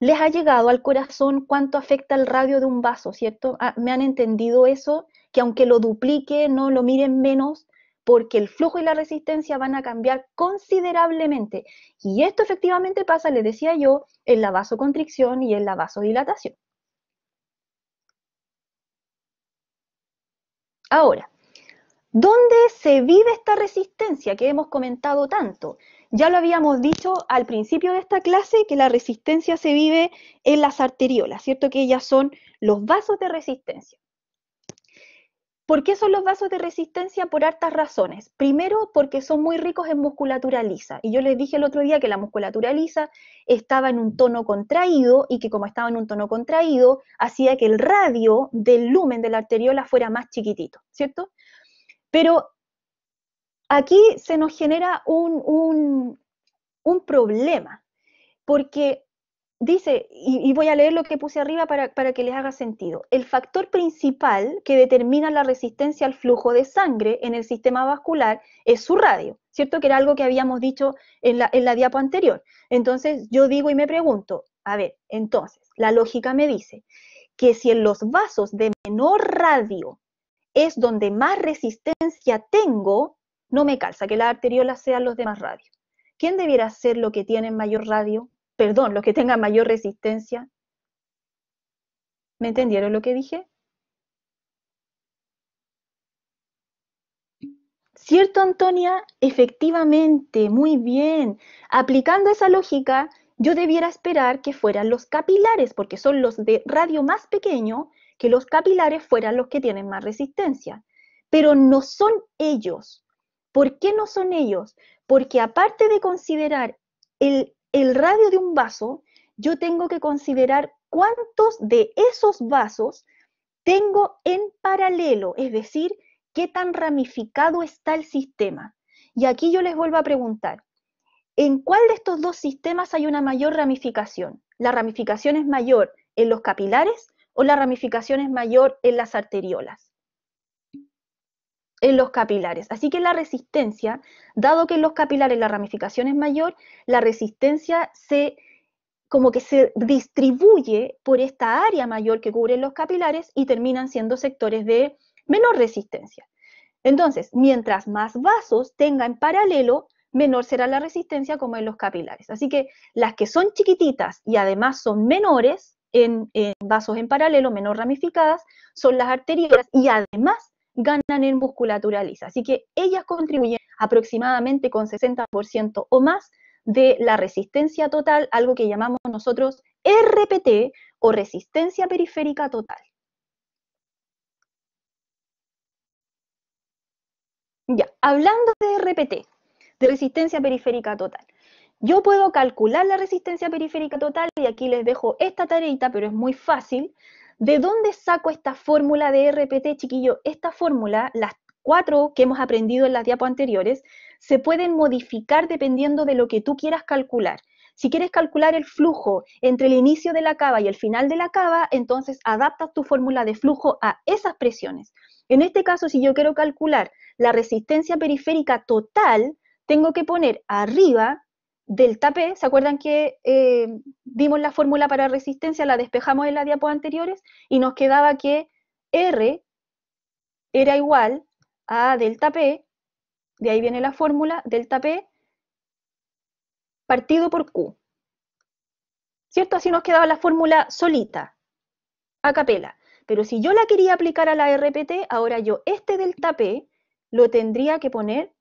les ha llegado al corazón cuánto afecta el radio de un vaso, ¿cierto? ¿Me han entendido eso? Que aunque lo duplique, no lo miren menos, porque el flujo y la resistencia van a cambiar considerablemente. Y esto efectivamente pasa, les decía yo, en la vasoconstricción y en la vasodilatación. Ahora, ¿dónde se vive esta resistencia que hemos comentado tanto? Ya lo habíamos dicho al principio de esta clase que la resistencia se vive en las arteriolas, ¿cierto? Que ellas son los vasos de resistencia. ¿Por qué son los vasos de resistencia? Por hartas razones. Primero, porque son muy ricos en musculatura lisa. Y yo les dije el otro día que la musculatura lisa estaba en un tono contraído y que como estaba en un tono contraído, hacía que el radio del lumen de la arteriola fuera más chiquitito, ¿cierto? Pero aquí se nos genera un problema, porque dice, y voy a leer lo que puse arriba para que les haga sentido, el factor principal que determina la resistencia al flujo de sangre en el sistema vascular es su radio, ¿cierto? Que era algo que habíamos dicho en la diapo anterior. Entonces yo digo y me pregunto, a ver, entonces, la lógica me dice que si en los vasos de menor radio es donde más resistencia tengo, no me calza que las arteriolas sean los de más radio. ¿Quién debiera ser lo que tienen mayor radio? Perdón, los que tengan mayor resistencia. ¿Me entendieron lo que dije? ¿Cierto, Antonia? Efectivamente, muy bien. Aplicando esa lógica, yo debiera esperar que fueran los capilares, porque son los de radio más pequeño, que los capilares fueran los que tienen más resistencia. Pero no son ellos. ¿Por qué no son ellos? Porque aparte de considerar el radio de un vaso, yo tengo que considerar cuántos de esos vasos tengo en paralelo, es decir, qué tan ramificado está el sistema. Y aquí yo les vuelvo a preguntar, ¿en cuál de estos dos sistemas hay una mayor ramificación? ¿La ramificación es mayor en los capilares o la ramificación es mayor en las arteriolas? En los capilares. Así que la resistencia, dado que en los capilares la ramificación es mayor, la resistencia como que se distribuye por esta área mayor que cubren los capilares y terminan siendo sectores de menor resistencia. Entonces, mientras más vasos tenga en paralelo, menor será la resistencia como en los capilares. Así que las que son chiquititas y además son menores en vasos en paralelo, menor ramificadas, son las arteriolas y además ganan en musculatura lisa. Así que ellas contribuyen aproximadamente con 60% o más de la resistencia total, algo que llamamos nosotros RPT o resistencia periférica total. Ya, hablando de RPT, de resistencia periférica total, yo puedo calcular la resistencia periférica total y aquí les dejo esta tareita, pero es muy fácil. ¿De dónde saco esta fórmula de RPT, chiquillo? Esta fórmula, las 4 que hemos aprendido en las diapos anteriores, se pueden modificar dependiendo de lo que tú quieras calcular. Si quieres calcular el flujo entre el inicio de la cava y el final de la cava, entonces adaptas tu fórmula de flujo a esas presiones. En este caso, si yo quiero calcular la resistencia periférica total, tengo que poner arriba delta P, ¿se acuerdan que vimos la fórmula para resistencia, la despejamos en las diapos anteriores y nos quedaba que R era igual a delta P, de ahí viene la fórmula, delta P partido por Q, ¿cierto? Así nos quedaba la fórmula solita, a capela. Pero si yo la quería aplicar a la RPT, ahora yo este delta P lo tendría que poner.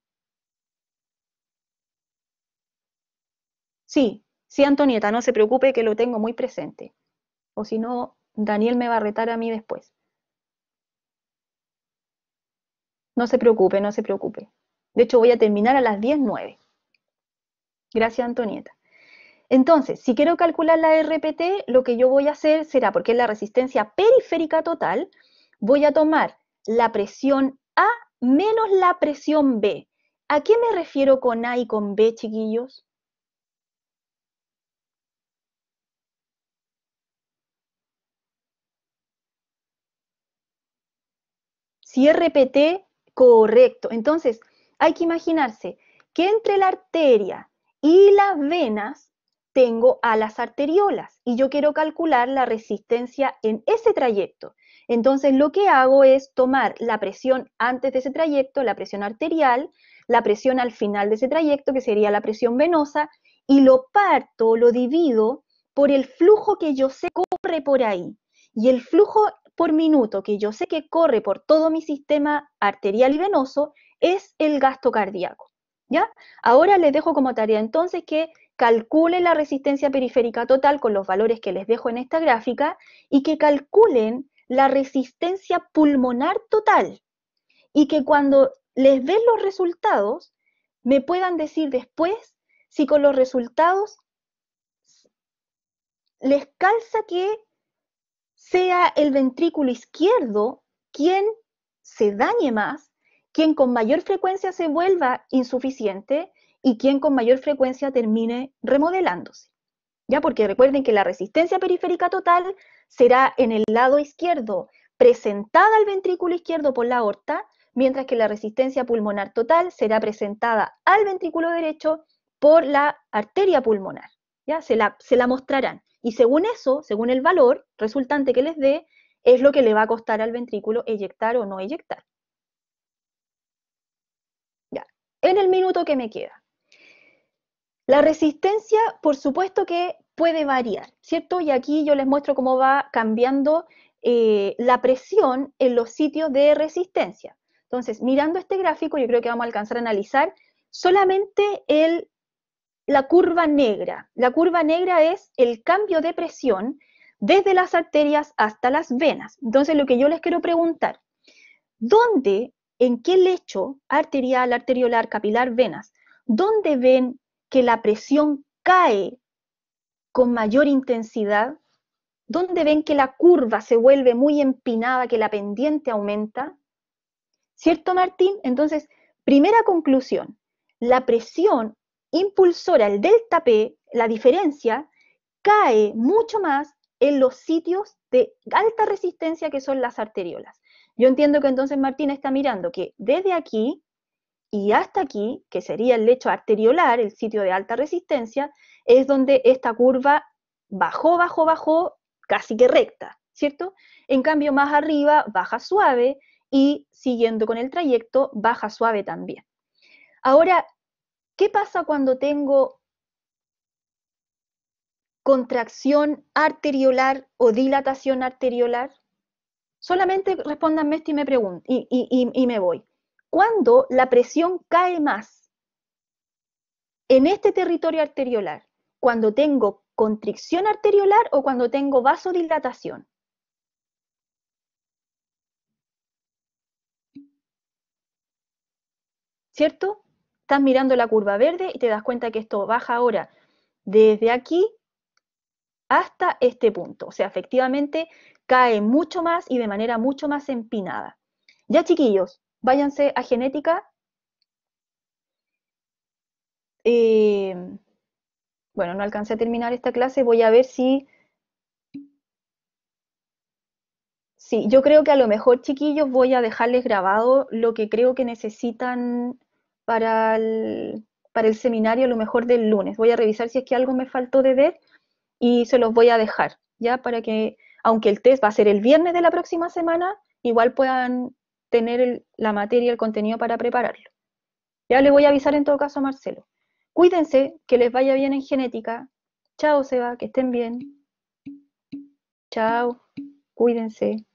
Sí, sí, Antonieta, no se preocupe que lo tengo muy presente. O si no, Daniel me va a retar a mí después. No se preocupe, no se preocupe. De hecho, voy a terminar a las 10:09. Gracias, Antonieta. Entonces, si quiero calcular la RPT, lo que yo voy a hacer será, porque es la resistencia periférica total, voy a tomar la presión A menos la presión B. ¿A qué me refiero con A y con B, chiquillos? Si RPT, correcto. Entonces, hay que imaginarse que entre la arteria y las venas tengo a las arteriolas y yo quiero calcular la resistencia en ese trayecto. Entonces, lo que hago es tomar la presión antes de ese trayecto, la presión arterial, la presión al final de ese trayecto, que sería la presión venosa, y lo parto, lo divido por el flujo que yo sé corre por ahí. Y el flujo por minuto que yo sé que corre por todo mi sistema arterial y venoso es el gasto cardíaco, ¿ya? Ahora les dejo como tarea entonces que calculen la resistencia periférica total con los valores que les dejo en esta gráfica y que calculen la resistencia pulmonar total y que cuando les den los resultados me puedan decir después si con los resultados les calza que sea el ventrículo izquierdo quien se dañe más, quien con mayor frecuencia se vuelva insuficiente y quien con mayor frecuencia termine remodelándose. ¿Ya? Porque recuerden que la resistencia periférica total será en el lado izquierdo, presentada al ventrículo izquierdo por la aorta, mientras que la resistencia pulmonar total será presentada al ventrículo derecho por la arteria pulmonar. ¿Ya? Se la mostrarán. Y según eso, según el valor resultante que les dé, es lo que le va a costar al ventrículo eyectar o no eyectar. Ya. En el minuto que me queda. La resistencia, por supuesto que puede variar, ¿cierto? Y aquí yo les muestro cómo va cambiando la presión en los sitios de resistencia. Entonces, mirando este gráfico, yo creo que vamos a alcanzar a analizar solamente la curva negra. La curva negra es el cambio de presión desde las arterias hasta las venas. Entonces, lo que yo les quiero preguntar, ¿dónde, en qué lecho arterial, arteriolar, capilar, venas, dónde ven que la presión cae con mayor intensidad? ¿Dónde ven que la curva se vuelve muy empinada, que la pendiente aumenta? ¿Cierto, Martín? Entonces, primera conclusión, la presión impulsora, el delta P, la diferencia, cae mucho más en los sitios de alta resistencia que son las arteriolas. Yo entiendo que entonces Martín está mirando que desde aquí y hasta aquí, que sería el lecho arteriolar, el sitio de alta resistencia, es donde esta curva bajó, bajó, bajó, casi que recta, ¿cierto? En cambio, más arriba baja suave y siguiendo con el trayecto, baja suave también. Ahora, ¿qué pasa cuando tengo contracción arteriolar o dilatación arteriolar? Solamente respóndanme esto y me pregunto, y me voy. ¿Cuándo la presión cae más en este territorio arteriolar? ¿Cuando tengo constricción arteriolar o cuando tengo vasodilatación? ¿Cierto? Estás mirando la curva verde y te das cuenta que esto baja ahora desde aquí hasta este punto. O sea, efectivamente cae mucho más y de manera mucho más empinada. Ya, chiquillos, váyanse a genética. Bueno, no alcancé a terminar esta clase. Voy a ver si... Sí, yo creo que a lo mejor, chiquillos, voy a dejarles grabado lo que creo que necesitan para el seminario, a lo mejor del lunes. Voy a revisar si es que algo me faltó de ver y se los voy a dejar, ¿ya? Para que, aunque el test va a ser el viernes de la próxima semana, igual puedan tener la materia, el contenido para prepararlo. Ya le voy a avisar en todo caso a Marcelo. Cuídense, que les vaya bien en genética. Chao, Seba, que estén bien. Chao, cuídense.